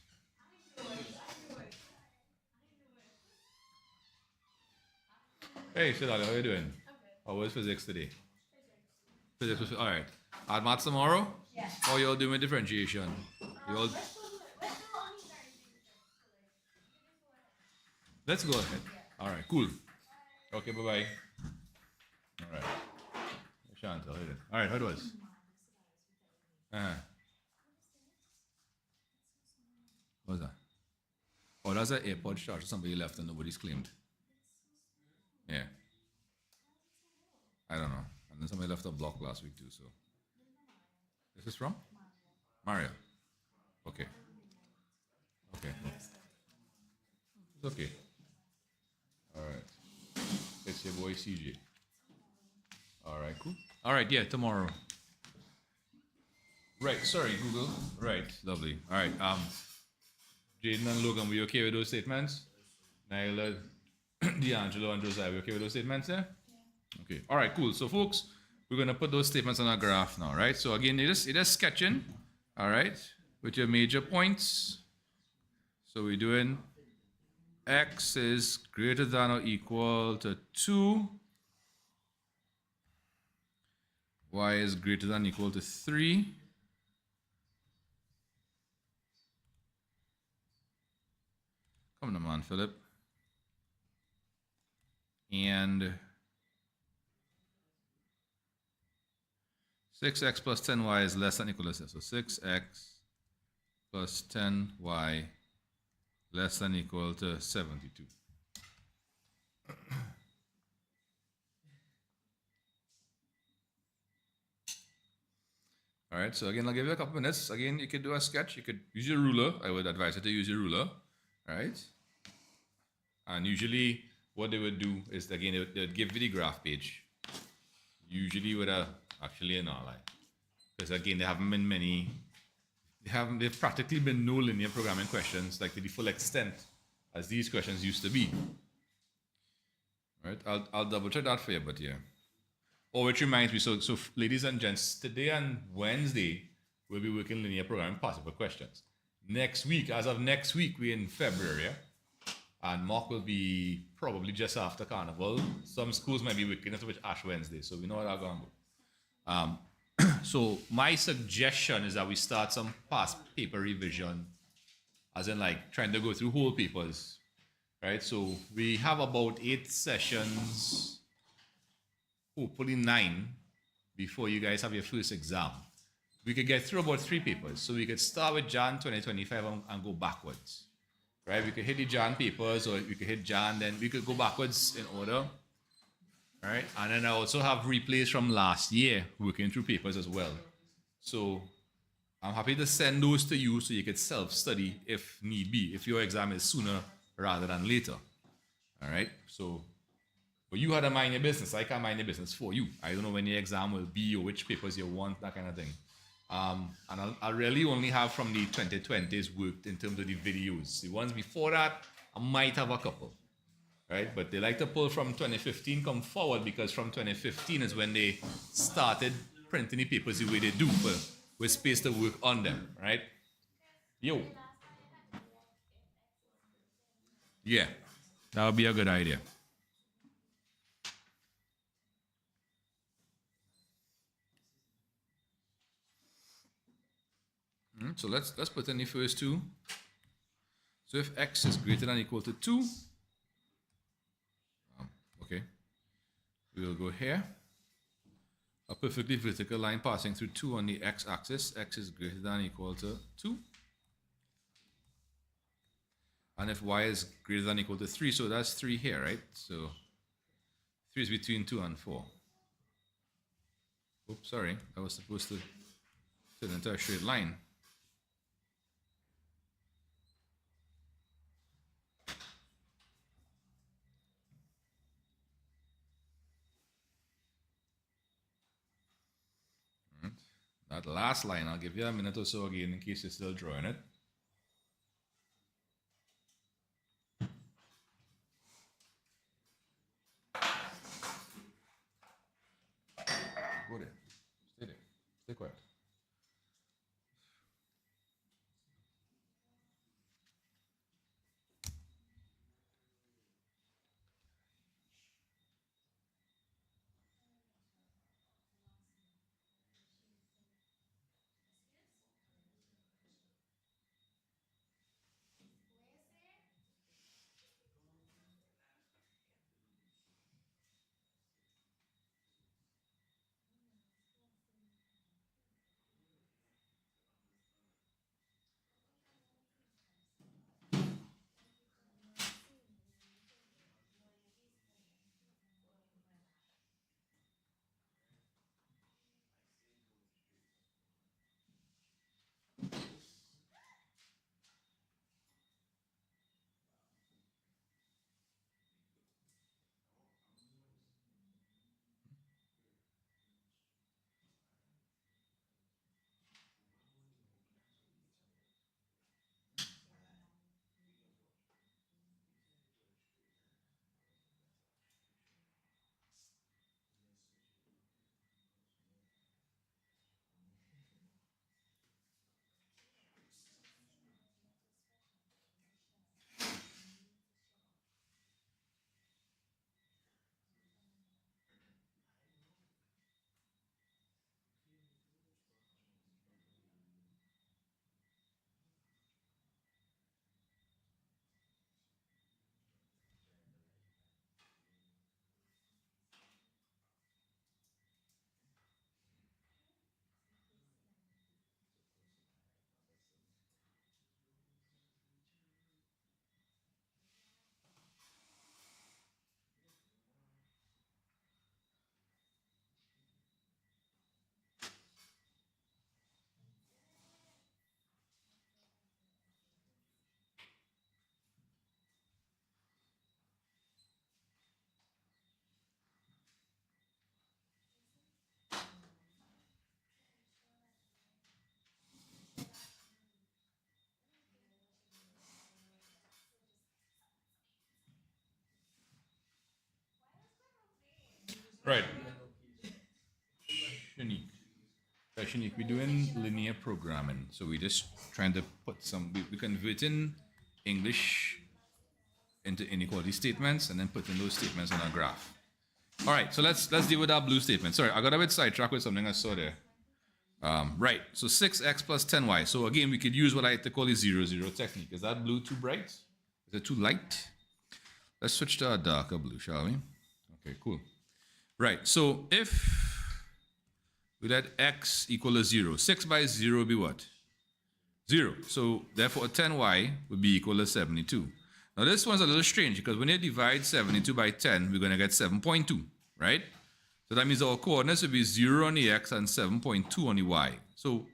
Hey, Shadali, how you doing? How was physics today? Physics was, all right. Add maths tomorrow? Yeah. How y'all doing with differentiation? You all... Let's go ahead. All right, cool. Okay, bye-bye. All right. Chantal, how you doing? All right, how it was? What was that? Oh, that's an AirPod charger somebody left and nobody's claimed. Yeah. I don't know. And then somebody left a block last week too, so. This is from? Mario. Okay. Okay. It's okay. All right. It's your boy CJ. All right, cool. All right, yeah, tomorrow. Right, sorry, Google. Right, lovely. All right, Jaden and Logan, were you okay with those statements? Nyla, D'Angelo, and Josiah, were you okay with those statements, yeah? Okay, all right, cool. So, folks, we're going to put those statements on our graph now, right? So, again, it is sketching, all right, with your major points. So, we're doing x is greater than or equal to 2. Y is greater than or equal to 3. Come on, man, Philip. And 6x plus 10y is less than or equal to 6. So 6x plus 10y less than or equal to 72. All right, so again, I'll give you a couple minutes. Again, you could do a sketch. You could use your ruler. I would advise you to use your ruler, right? And usually what they would do is, again, they would give you the graph page. Usually with actually an outline. Because again, they've practically been no linear programming questions like to the full extent as these questions used to be. All right, I'll double check that for you, but yeah. Oh, which reminds me, so ladies and gents, today and Wednesday, we'll be working linear programming possible questions. Next week, as of next week, we're in February, yeah? And mock will be probably just after Carnival. Some schools might be working with Ash Wednesday, so we know what I'm going to do. So my suggestion is that we start some past paper revision, as in like trying to go through whole papers, right? So we have about 8 sessions, hopefully 9, before you guys have your first exam. We could get through about 3 papers. So we could start with Jan 2025 and go backwards, right? We could hit the Jan papers, or we could hit Jan, then we could go backwards in order, right? And then I also have replays from last year working through papers as well. So I'm happy to send those to you so you could self-study if need be, if your exam is sooner rather than later. All right? So, but you had to mind your business. I can't mind your business for you. I don't know when your exam will be or which papers you want, that kind of thing. And I'll really only have from the 2020s worked in terms of the videos. The ones before that, I might have a couple, right? But they like to pull from 2015 come forward, because from 2015 is when they started printing the papers the way they do, with space to work on them, right? Yo. Yeah, that would be a good idea. So let's put in the first 2. So if x is greater than or equal to 2, okay, we will go here. A perfectly vertical line passing through 2 on the x-axis. X is greater than or equal to 2. And if y is greater than or equal to 3, so that's 3 here, right? So 3 is between 2 and 4. Oops, sorry. I was supposed to turn into a straight line. That last line, I'll give you a minute or so again in case you're still drawing it. Go there. Stay there. Stay quiet. Right. Shanique, we're doing linear programming. So we're just trying to put we're converting English into inequality statements and then putting those statements on a graph. All right, so let's deal with our blue statement. Sorry, I got a bit sidetracked with something I saw there. Right, so 6x plus 10y. So again, we could use what I like to call the 0-0 technique. Is that blue too bright? Is it too light? Let's switch to a darker blue, shall we? Okay, cool. Right, so if we let x equal to 0, 6 by 0 would be what? 0. So therefore 10y would be equal to 72. Now this one's a little strange because when you divide 72 by 10, we're going to get 7.2, right? So that means our coordinates would be 0 on the x and 7.2 on the y. So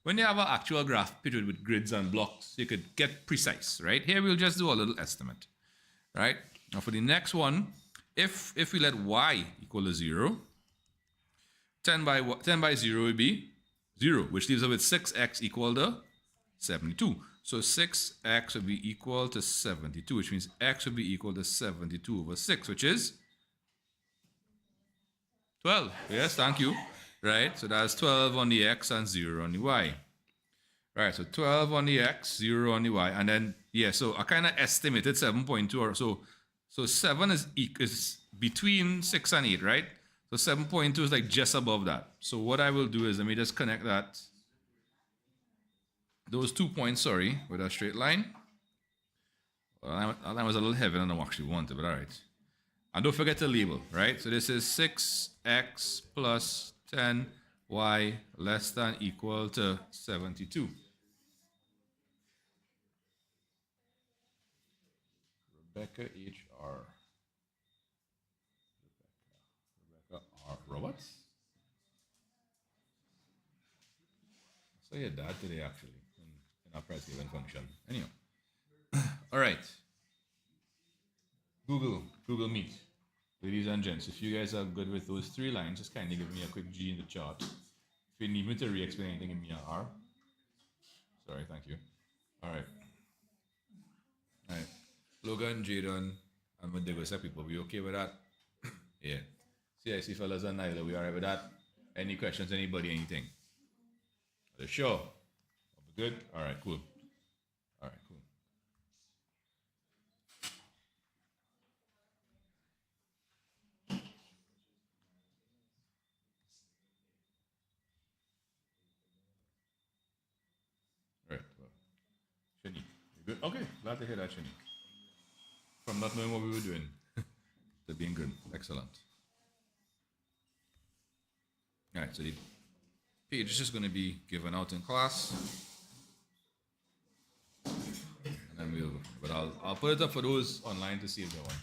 when you have an actual graph pitted with grids and blocks, you could get precise, right? Here we'll just do a little estimate, right? Now for the next one, if we let y equal to 0, 10 by 0 would be 0, which leaves us with 6x equal to 72. So 6x would be equal to 72, which means x would be equal to 72 over 6, which is 12. Yes, thank you. Right, so that's 12 on the x and 0 on the y. Right, so 12 on the x, 0 on the y. And then, yeah, so I kind of estimated 7.2 or so. So 7 is between 6 and 8, right? So 7.2 is like just above that. So what I will do is let me just connect those 2 points, sorry, with a straight line. Well, that was a little heavier than I actually wanted, but all right. And don't forget to label, right? So this is 6x plus 10y less than equal to 72. Rebecca H.R. Rebecca R. Roberts? I saw your dad today, actually, in our press given function. Anyhow. All right. Google Meet. Ladies and gents, if you guys are good with those 3 lines, just kindly give me a quick G in the chart. If you need me to re-explain anything, give me an R. Sorry, thank you. All right. All right. Logan, Jadon, and Madigosa people, we okay with that? Yeah. CIC fellas and Nyla, we all right with that? Any questions, anybody, anything? Are you sure? Good? All right, cool. All right, cool. All right. Well, Shani, you good? Okay, glad to hear that, Shani. From not knowing what we were doing to being good. Excellent. All right, so the page is just going to be given out in class. And then but I'll put it up for those online to see if they want.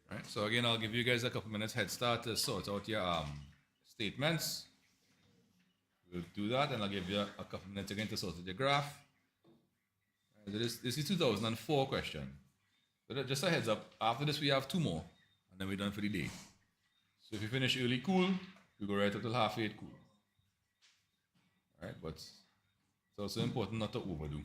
Right, so again, I'll give you guys a couple minutes head start to sort out your statements. We'll do that, and I'll give you a couple minutes again to sort out your graph. This is 2004 question. So just a heads up, after this we have 2 more, and then we're done for the day. So if you finish early, cool. We go right up till 7:30, cool. All right, but it's also important not to overdo.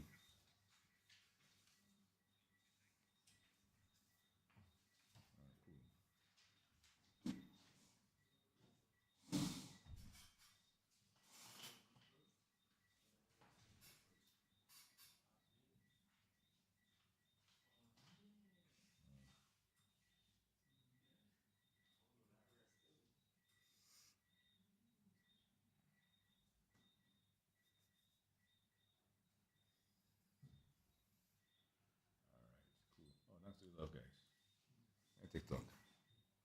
Oh, thanks to love, guys. Hey, TikTok.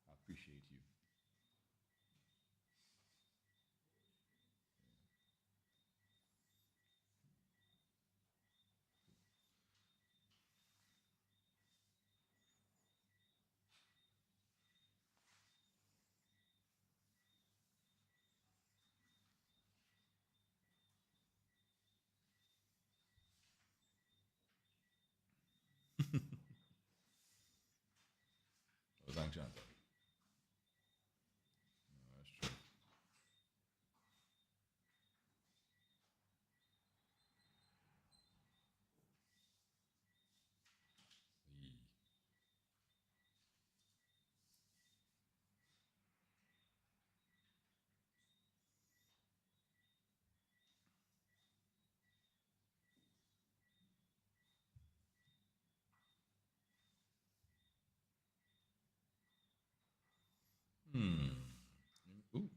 I appreciate you. long, Chantal. No, that's true. Yee. Hmm. Ooh.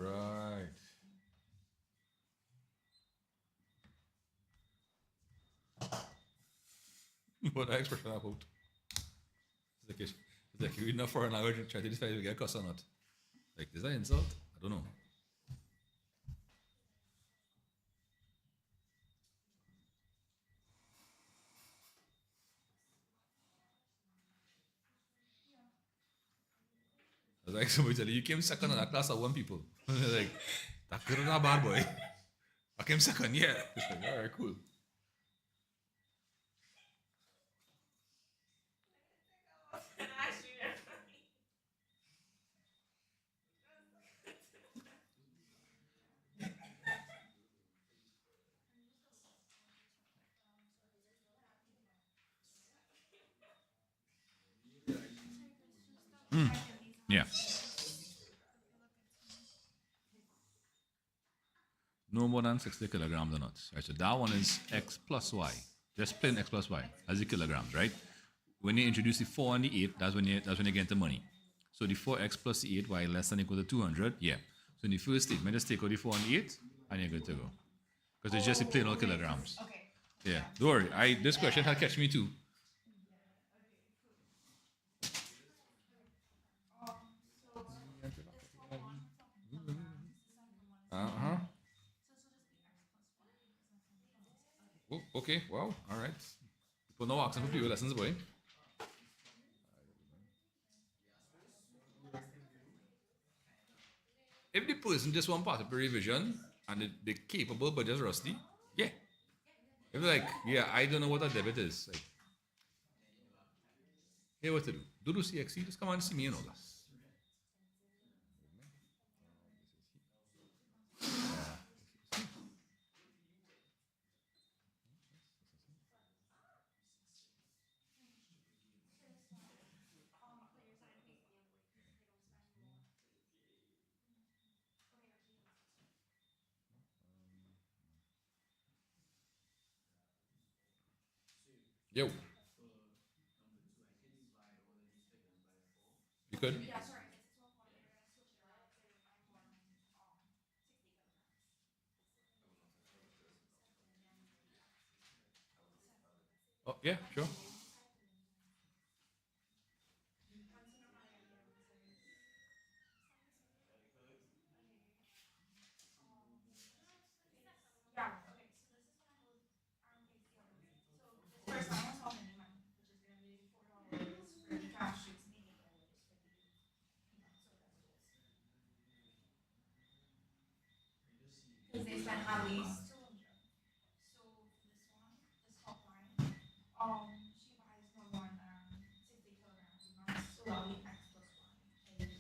Right. What the expression about? It's like you read a foreign language and try to decide if you get cuss or not. Like, is that insult? I don't know. It's like somebody tell you came second in a class of one people. Like, that girl not bad boy. I came second, yeah. It's like, all right, cool. Yeah. No more than 60 kilograms or not. Right, so that one is X plus Y. Just plain X plus Y as the kilograms, right? When you introduce the 4 and the 8, that's when you get the money. So the 4x plus the 8y less than equal to 200, yeah. So in the first statement, just take out the 4 and the 8, and you're good to go. Because it's just the plain old kilograms. Okay. Yeah. Don't worry. This question had catch me too. Uh-huh. Oh, okay. Wow. All right. People no asking for people lessons, boy. If the person just want part of the revision and they're capable but just rusty, yeah. If they're like, yeah, I don't know what a debit is. Like, hey, what to do? Do CXC, just come and see me and all that. Yo. You could? Yeah, sorry. It's 12 point. You're gonna switch it around. So I'm more 60 kilograms. Oh, yeah, sure. Yeah. Okay. So this is when I hold armpits the other way. So this first time I was holding the money, which is gonna be $4 for the cash. It's $80 for the so that's just. Because they spent at least 200. So this one, this top line, she buys no more than 60 kilograms max. So that'll be X plus Y is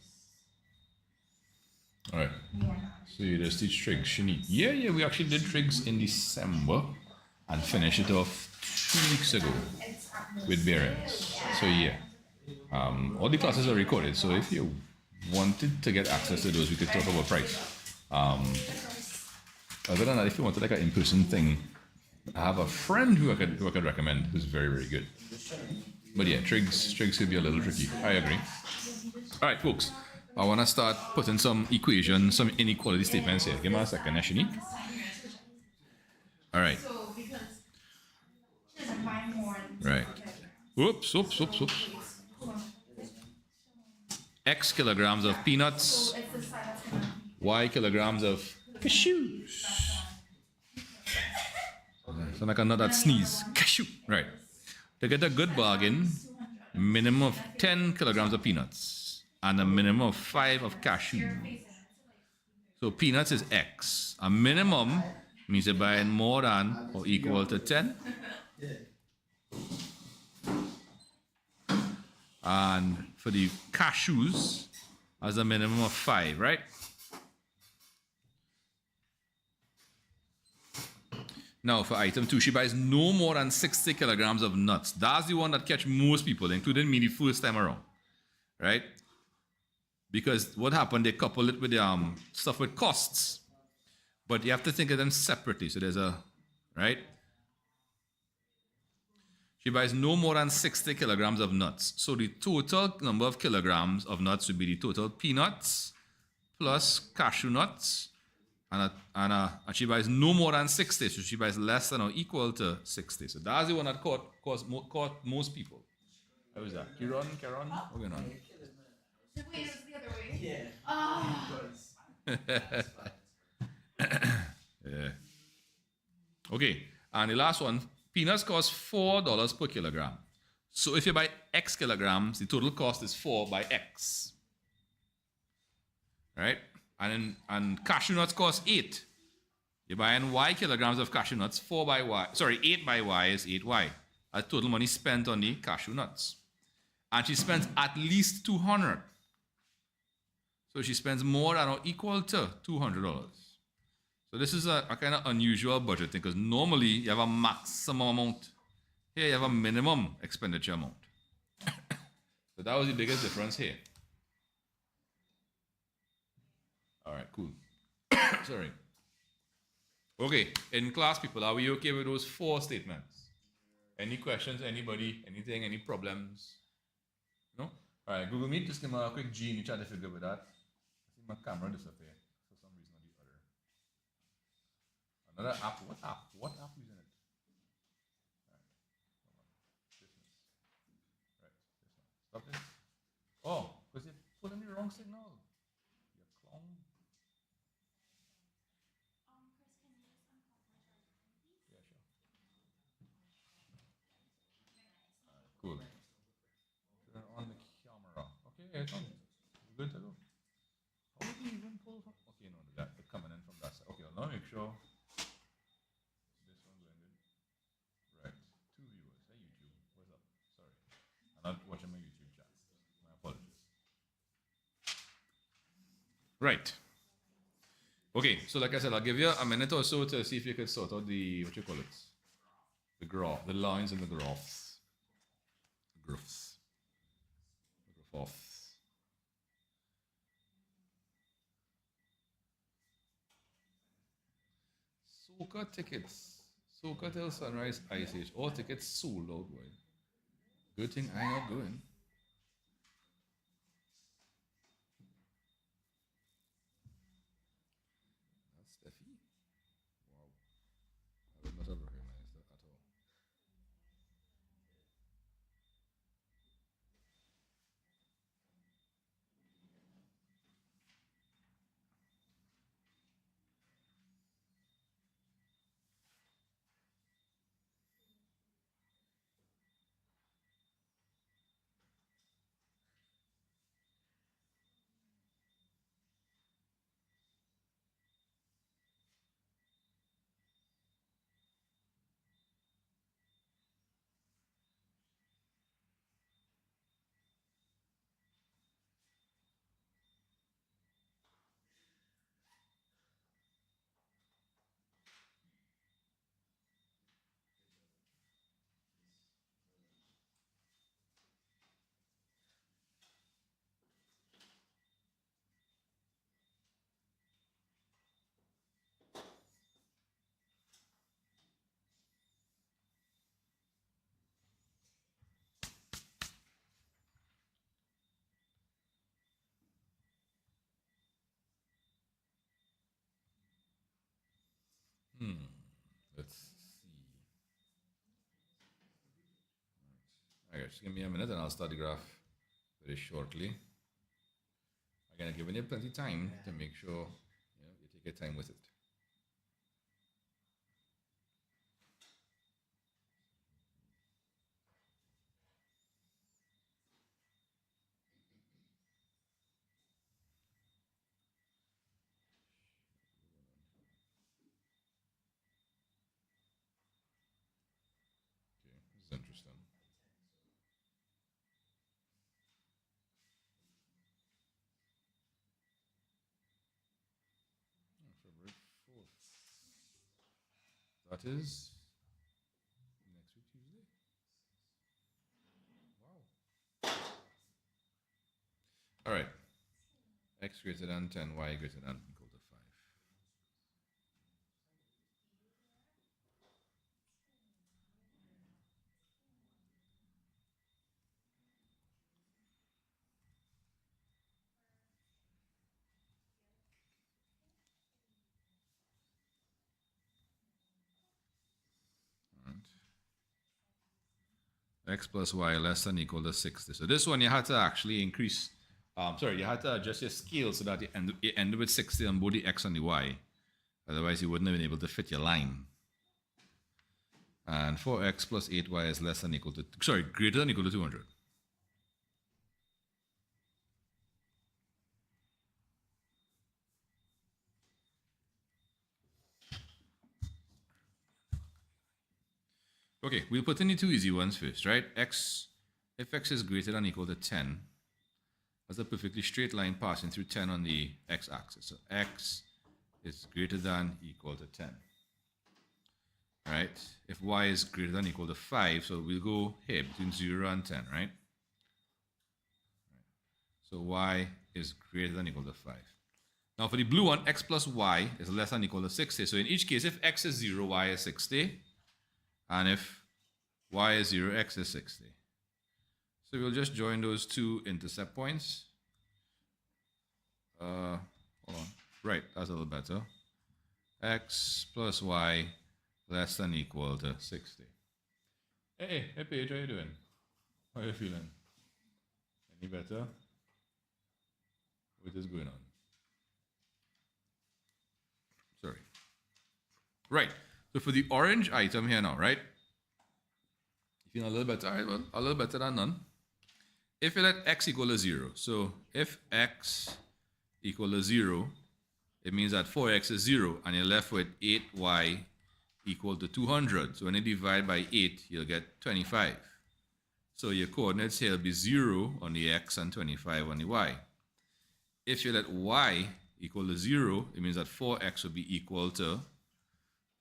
All right. more than. So you just teach trigs. Shani. Yeah, we actually did trigs in December and finished it off 2 weeks ago It's at most. with bearings. So yeah. All the classes are recorded. So if you wanted to get access to those, we could talk about price. Other than that, if you wanted like an in-person thing, I have a friend who I could recommend who's very, very good. But yeah, trigs could be a little tricky. I agree. All right, folks. I want to start putting some equations, some inequality statements here. Give me a second, Ashini. All right. So because she doesn't buy more than Right. 60 kilograms. Oops. X kilograms of peanuts, So it's the side that's gonna be. Y kilograms of cashews. Sound like another sneeze. Cashew. Right. To get a good bargain, minimum of 10 kilograms of peanuts and a minimum of 5 of cashew. So peanuts is X. A minimum means you're buying more than or equal to 10. And for the cashews, as a minimum of 5, right? Now, for item 2, she buys no more than 60 kilograms of nuts. That's the one that catch most people, including me the first time around, right? Because what happened, they couple it with stuff with costs. But you have to think of them separately. So there's a, right? She buys no more than 60 kilograms of nuts. So the total number of kilograms of nuts would be the total peanuts plus cashew nuts. And she buys no more than 60. So she buys less than or equal to 60. So that's the one that caught most people. How is that? Kieran? What's going on? Wait, it was the other way. Yeah. Oh. Yeah. Okay. And the last one, peanuts cost $4 per kilogram. So if you buy X kilograms, the total cost is 4 by X. Right? And cashew nuts cost 8. You're buying Y kilograms of cashew nuts, 4 by Y. Sorry, 8 by Y is 8Y. That's total money spent on the cashew nuts. And she spends at least $200. So she spends more than or equal to $200. So this is a kind of unusual budgeting because normally you have a maximum amount. Here you have a minimum expenditure amount. So that was the biggest difference here. All right, cool. Sorry. Okay, in class, people, are we okay with those 4 statements? Any questions, anybody, anything, any problems? No? All right, Google Meet, just give me a quick G and you try to figure with that. I see my camera disappear for some reason or the other. Another app. What app? What app using it? All right. Hold on. Business. Right. This one. Stop this. Oh, because you put in the wrong signal. You clown. Yeah, sure. Cool. Turn on the camera. Okay, it's on. We're good to go. How would you even pull from? Okay, no, they're coming in from that side. Okay, I'll now make sure. This one's going good. Right. 2 viewers. Hey, YouTube. What's up? Sorry. I'm not watching my YouTube chat. My apologies. Right. Okay, so like I said, I'll give you a minute or so to see if you could sort out the, what you call it? The graph, the lines and the graphs. The graphs. The graphs. Soca tickets. Soca till Sunrise Ice Age. All tickets sold out, boy. Good thing I not going. That's Steffi. Wow. I would not have recognized that at all. Let's see. All right, just give me a minute and I'll start the graph very shortly. Again, giving you plenty of time to make sure you take your time with it. Okay, this is interesting. February 4th. That is next week, Tuesday. Wow. All right. X greater than 10, y greater than equal to 5. All right. X plus y less than equal to 60. So this one you had to actually increase. You had to adjust your scale so that you end with 60 on both the x and the y. Otherwise, you wouldn't have been able to fit your line. And 4x plus 8y is less than equal to, greater than equal to 200. Okay, we'll put in the two easy ones first, right? If x is greater than equal to 10, that's a perfectly straight line passing through 10 on the x-axis. So x is greater than equal to 10. Right? If y is greater than equal to 5, so we'll go here between 0 and 10, right? So y is greater than equal to 5. Now for the blue one, x plus y is less than equal to 60. So in each case, if x is 0, y is 60. And if y is 0, x is 60. So we'll just join those two intercept points. Hold on. Right, that's a little better. X plus y less than equal to 60. Hey, Paige, how you doing? How are you feeling? Any better? What is going on? Sorry. Right. So for the orange item here now, right? You feel a little better? All right, well, a little better than none. If you let x equal to 0, so if x equal to 0, it means that 4x is 0, and you're left with 8y equal to 200. So when you divide by 8, you'll get 25. So your coordinates here will be 0 on the x and 25 on the y. If you let y equal to 0, it means that 4x will be equal to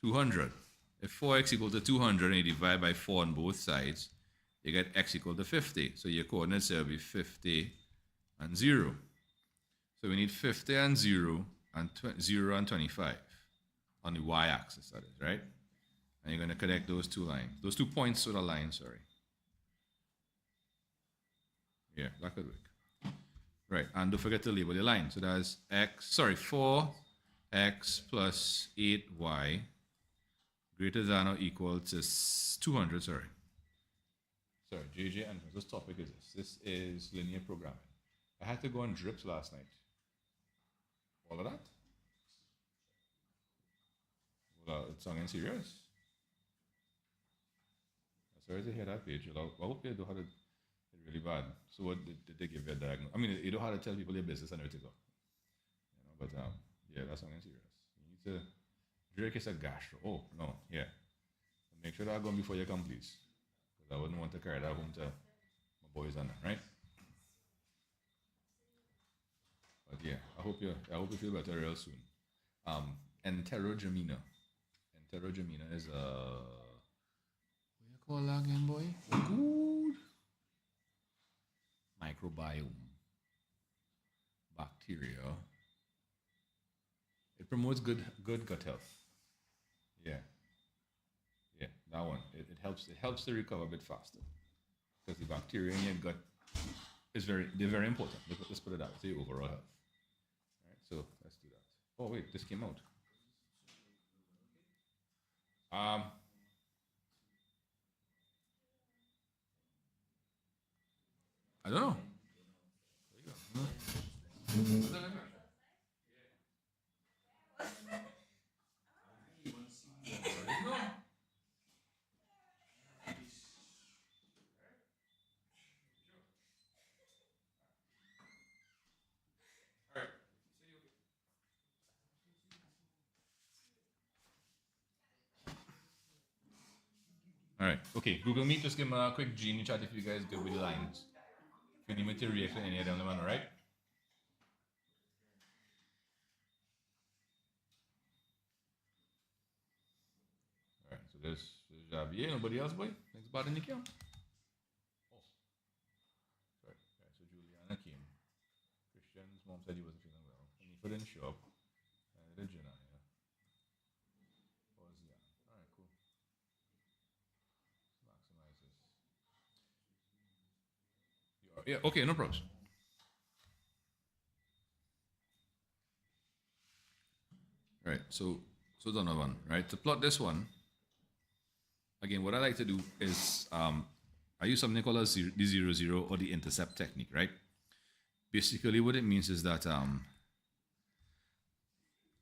200. If 4x equal to 200 and you divide by 4 on both sides, you get x equal to 50. So your coordinates here will be 50 and 0. So we need 50 and 0 and 0 and 25 on the y-axis, that is, right? And you're going to connect those two lines, those 2 points to the line, sorry. Yeah, that could work. Right, and don't forget to label your line. So that's 4x plus 8y greater than or equal to 200, sorry, JJ, and this topic is this. This is linear programming. I had to go on drips last night. All of that? Well, it's sounding serious. Sorry to hear that, Paige. I hope you don't have it really bad. So what did they give you a diagnosis? I mean, you don't have to tell people your business and everything. But yeah, that's sounding serious. You need to Drake is a gastro. Oh, no, yeah. Make sure that going before you come, please. Because I wouldn't want to carry that home to my boys on that, right? But yeah, I hope you feel better real soon. Enterogermina. Enterogermina is a what you call that again, boy? Good microbiome. Bacteria. It promotes good gut health. Yeah, that one. It helps to recover a bit faster because the bacteria in your gut they're very important. Let's put it out to your overall health. All right, so let's do that. Oh wait, this came out. I don't know. There you go. right. Okay, Google Meet, just give me a quick G in the chat if you guys good with the lines. If you need me to react to any of them, all right? All right, so there's Javier. Nobody else, boy? Next button you can. Oh, sorry. All right, so Juliana came. Christian's mom said he wasn't feeling well. Hanifa didn't show up. And Janaya. Ozia. All right, cool. Let's maximize this. Yeah, okay, no problems. Right, so Donovan, right? To plot this one, again, what I like to do is I use something called the 0, or the intercept technique, right? Basically, what it means is that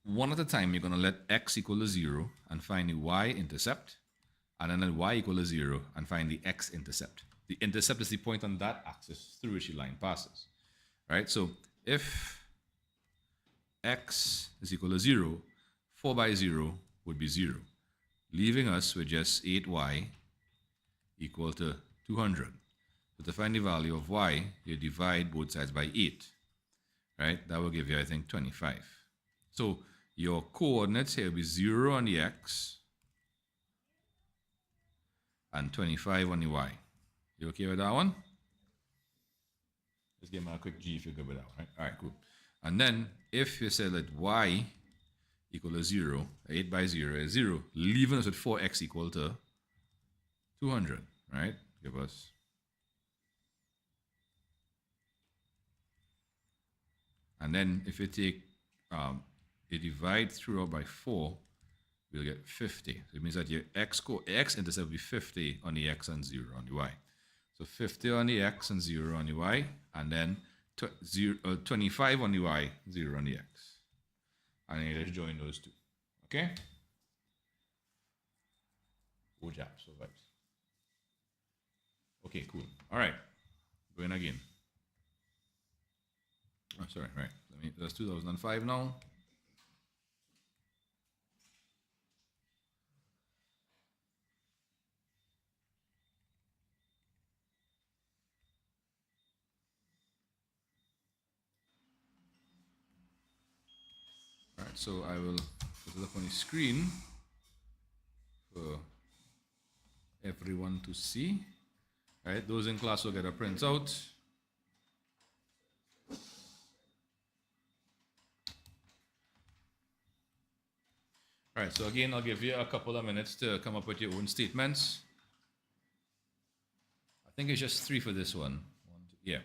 one at a time, you're going to let x equal to 0 and find the y-intercept, and then let y equal to 0 and find the x-intercept. The intercept is the point on that axis through which the line passes, right? So if x is equal to 0, 4 by 0 would be 0, leaving us with just 8y equal to 200. So to find the value of y, you divide both sides by 8, right? That will give you, I think, 25. So your coordinates here will be 0 on the x and 25 on the y. You okay with that one? Just give me a quick G if you're good with that one, right? All right, cool. And then if you say that y equal to 0, 8 by 0 is 0, leaving us with 4x equal to 200, right? Give us. And then if you take, you divide throughout by 4, we'll get 50. So it means that your x-intercept will be 50 on the x and 0 on the y. So 50 on the x and 0 on the y, and then 25 on the y, 0 on the x. And then you just join those two. Okay? Good job. So right. Okay, cool. All right. Going again. Oh, sorry, right. That's 2005 now. All right, so I will put it up on the screen for everyone to see. All right, those in class will get a printout. All right, so again, I'll give you a couple of minutes to come up with your own statements. I think it's just 3 for this one. Yeah.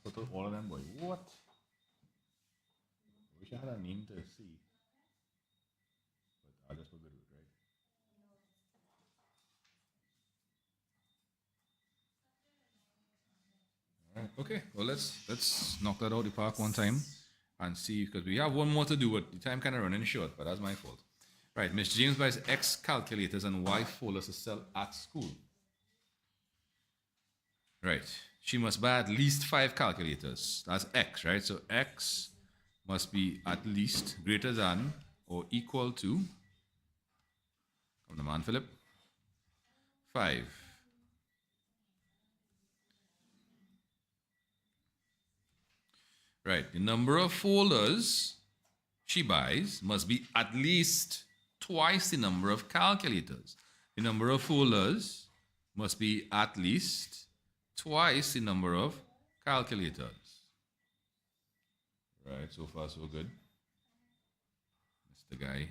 put out all of them, boy. What? I wish I had a name to see. But I'll just put the root, right? All right. Okay. Well, let's knock that out of the park one time and see, because we have one more to do, but the time kind of running short. But that's my fault. Right. Miss James buys X calculators and Y folders to sell at school. Right. She must buy at least 5 calculators. That's X, right? So X must be at least greater than or equal to, come the man, Philip, 5. Right. The number of folders she buys must be at least twice the number of calculators. The number of folders must be at least twice the number of calculators. Right, so far so good. Mr. Guy.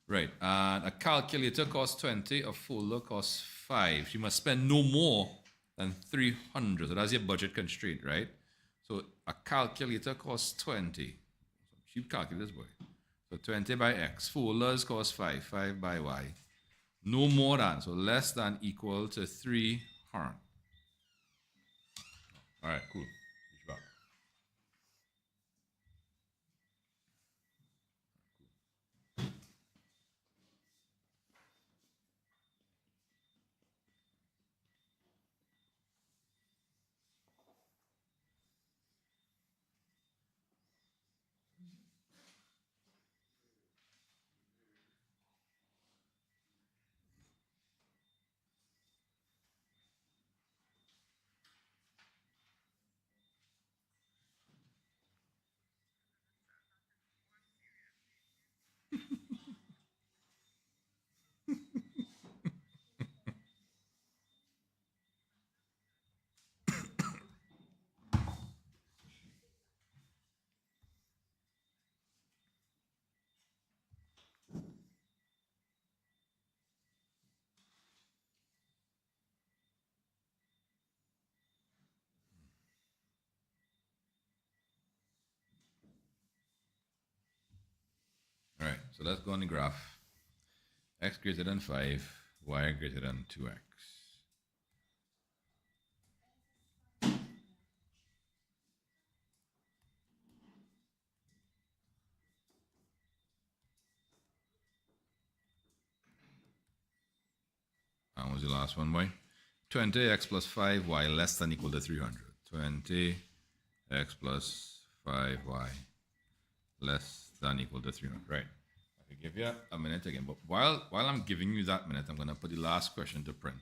Right, and a calculator costs 20, a folder costs 5. She must spend no more than 300. So that's your budget constraint, right? So a calculator costs 20. Cheap calculators, boy. So 20 by X. Folders cost 5. 5 by Y. No more than, so less than equal to 300. All right, cool. Reach back. All right, so let's go on the graph. X greater than 5, Y greater than 2X. And what was the last one, boy? 20x plus 5y less than equal to 300. 20x plus 5y less than equal to 300. Right. I could give you a minute again, but while I'm giving you that minute, I'm going to put the last question to print.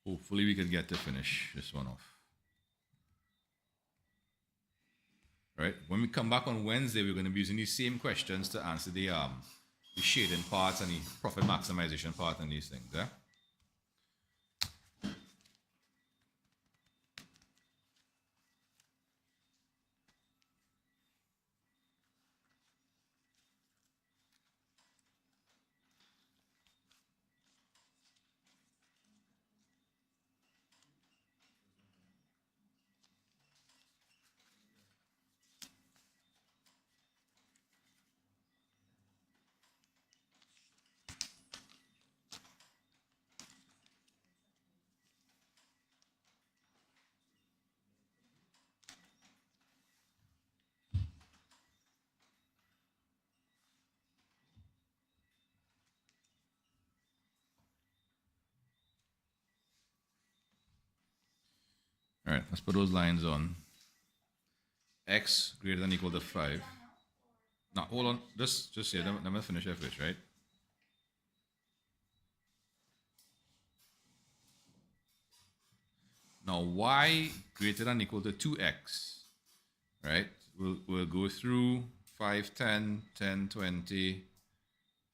Hopefully we can get to finish this one off. Right. When we come back on Wednesday, we're going to be using these same questions to answer the shading parts and the profit maximization part and these things. Yeah. All right, let's put those lines on. X greater than or equal to 5. Now, hold on. Just here. Let me finish it first, right? Now, Y greater than or equal to 2X, right? We'll go through 5, 10, 10, 20,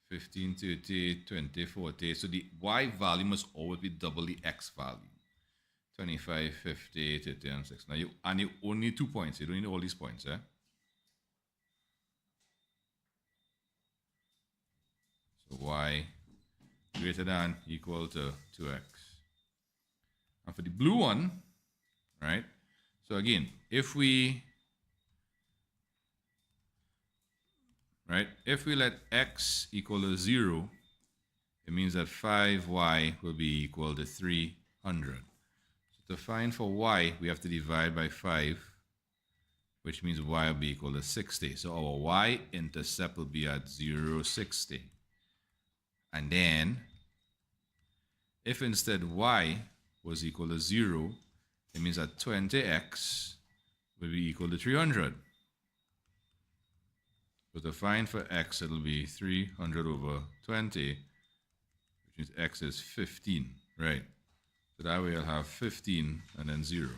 15, 30, 20, 40. So the Y value must always be double the X value. 25, 50, 30, and 6. Now, you only need 2 points. You don't need all these points, eh? So Y greater than equal to 2X. And for the blue one, right? So again, if we let x equal to 0, it means that 5y will be equal to 300. So to find for y, we have to divide by 5, which means y will be equal to 60. So our y-intercept will be at 0, 60. And then, if instead y was equal to 0, it means that 20x will be equal to 300. So to find for x, it'll be 300 over 20, which means x is 15, right? So that way I'll have 15 and then 0.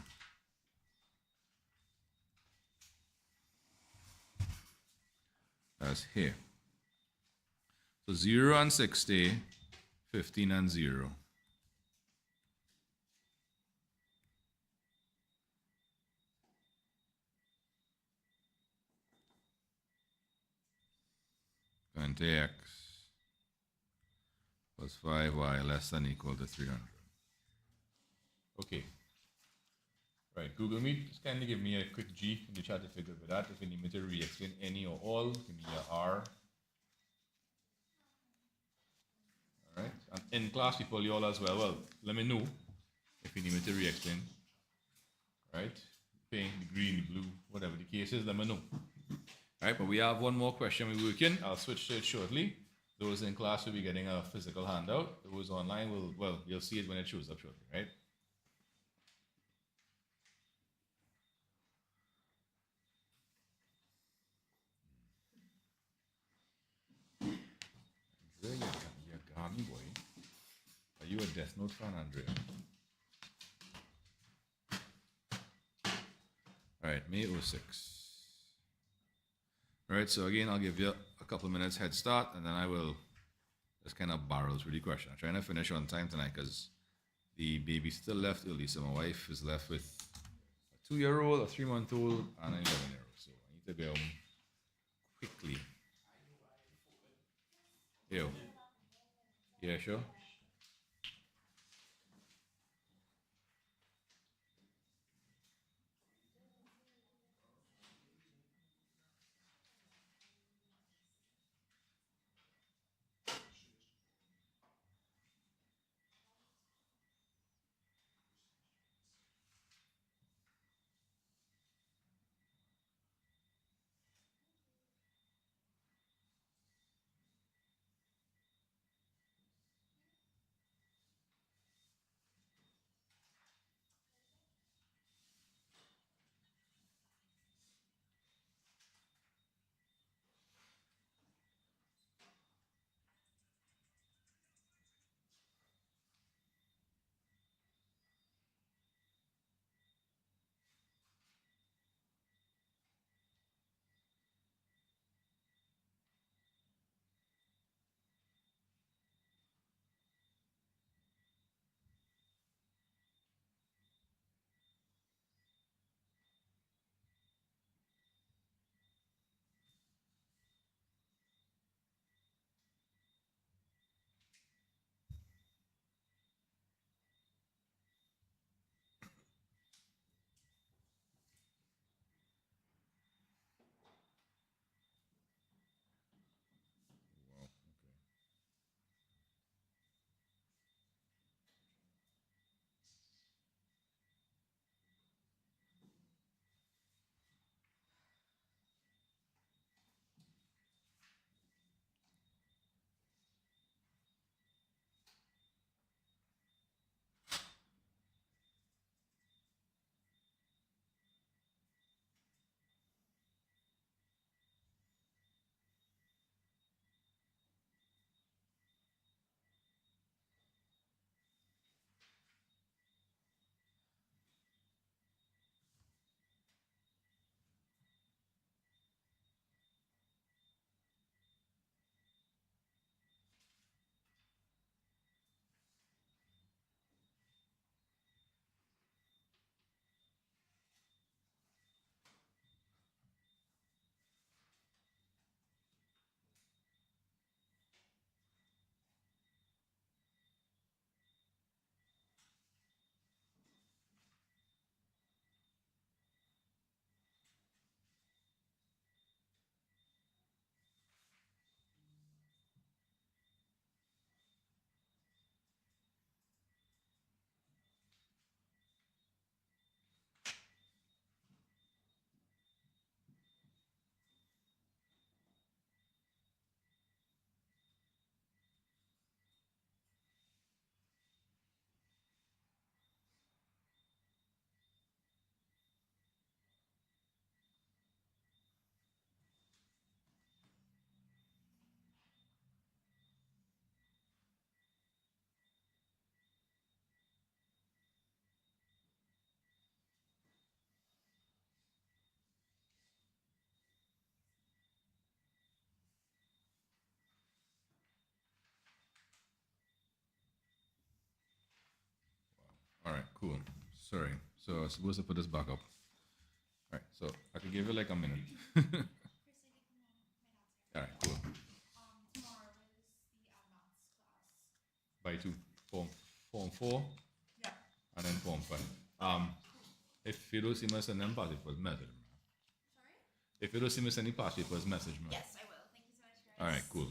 That's here. So 0 and 60, 15 and 0. And x plus 5y less than equal to 300. Okay. Right, Google Meet, just kindly give me a quick G in the chat to figure with that. If you need me to re-explain any or all, give me a R. All right, and in class people, you all as well. Well, let me know if you need me to re-explain. Right, pink, the green, the blue, whatever the case is, let me know. All right, but we have one more question we're working. I'll switch to it shortly. Those in class will be getting a physical handout. Those online will, well, you'll see it when it shows up shortly, right? Andrea, you're a Gami boy. Are you a Death Note fan, Andrea? All right, May 06. All right, so again, I'll give you a couple of minutes head start, and then I will just kind of barrel through the question. I'm trying to finish on time tonight because the baby still left early, so my wife is left with a 2-year-old, a 3-month-old, and an 11-year-old. So I need to go home quickly. Yo. Yeah, sure. right, cool. Sorry. So I was supposed to put this back up. All right, so I could give you like a minute. All right, cool. Tomorrow is the advanced class. By two. Form 4 Yeah. and then Form 5. If you don't see me send them past papers, message me. Sorry? If you don't see me send the past papers, message me. Yes, I will. Thank you so much, guys. All right, cool.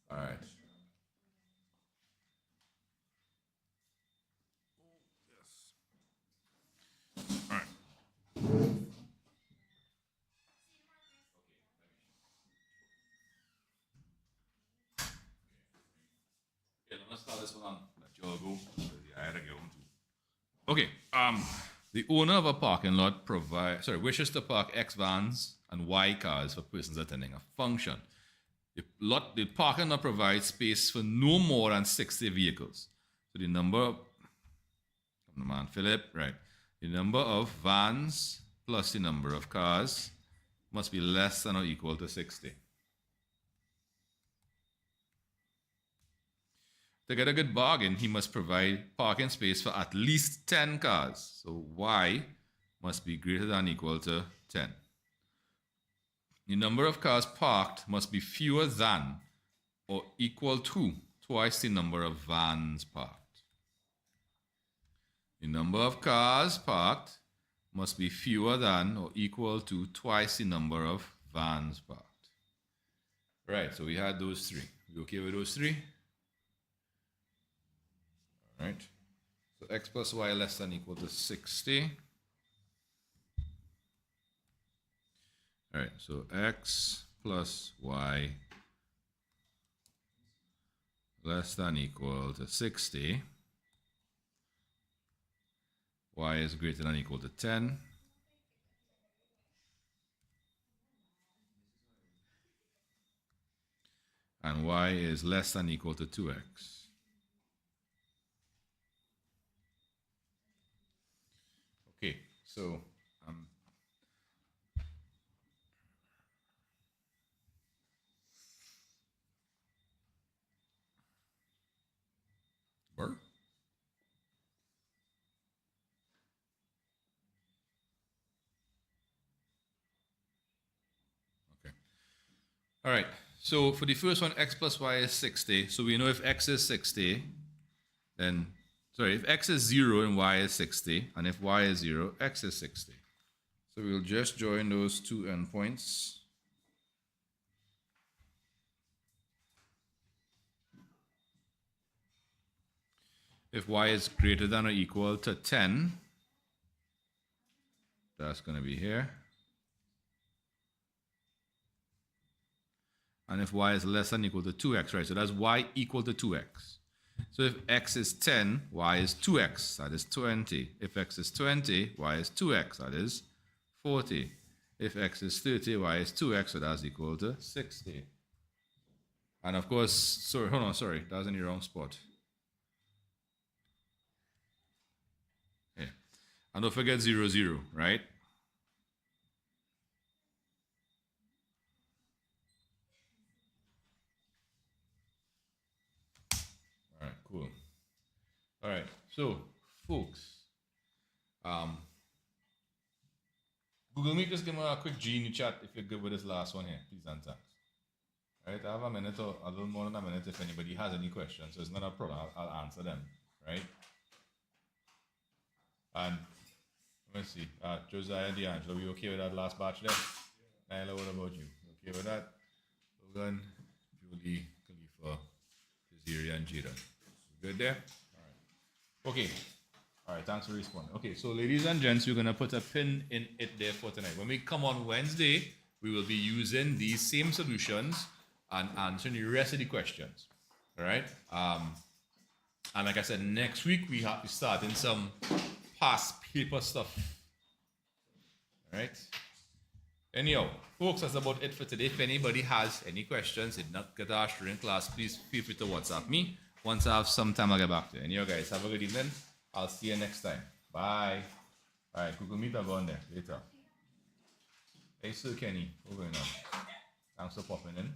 Bye, guys. All right. All right. Yeah, let's start this one on. Let you all go. I had to get home too. Okay. The owner of a parking lot wishes to park X vans and Y cars for persons attending a function. The parking lot provides space for no more than 60 vehicles. So the number, come on, man, Philip, right? The number of vans plus the number of cars must be less than or equal to 60. To get a good bargain, he must provide parking space for at least 10 cars. So Y must be greater than or equal to 10. The number of cars parked must be fewer than or equal to twice the number of vans parked. The number of cars parked must be fewer than or equal to twice the number of vans parked. Right, so we had those three. You okay with those three? All right. So X plus Y less than or equal to 60. All right, so X plus Y less than or equal to 60. Y is greater than or equal to 10. And Y is less than or equal to 2X. Okay, so work. Okay. All right. So for the first one, X plus Y is 60. So we know if X is 60, then if X is 0 and Y is 60, and if Y is 0, X is 60. So we'll just join those two endpoints. If Y is greater than or equal to 10, that's going to be here. And if Y is less than or equal to 2X, right? So that's Y equal to 2X. So if X is 10, Y is 2X, that is 20. If X is 20, Y is 2X, that is 40. If X is 30, Y is 2X, so that's equal to 60. And of course, sorry, that's in the wrong spot. Yeah. And don't forget 0, 0, right? All right, cool. All right, so folks, Google Meet, just give me a quick G in the chat if you're good with this last one here, please and thanks. All right, I have a minute or a little more than a minute if anybody has any questions, so it's not a problem, I'll answer them, right? And let me see, Josiah D'Angelo, we okay with that last batch there? Nyla, what about you? Okay with that? Logan, Julie, Khalifa, Desiree, and Jada. Good there? All right. Okay. All right, thanks for responding. Okay, so ladies and gents, we're going to put a pin in it there for tonight. When we come on Wednesday, we will be using these same solutions and answering the rest of the questions. All right? And like I said, next week we have to start in some past paper stuff. All right? Anyhow, folks, that's about it for today. If anybody has any questions, did not get asked during class, please feel free to WhatsApp me. Once I have some time, I'll get back to you. Anyhow, guys, have a good evening. I'll see you next time. Bye. All right, Google Meet, I'll go on there later. Hey, Sir Kenny, what's going on? Thanks for popping in.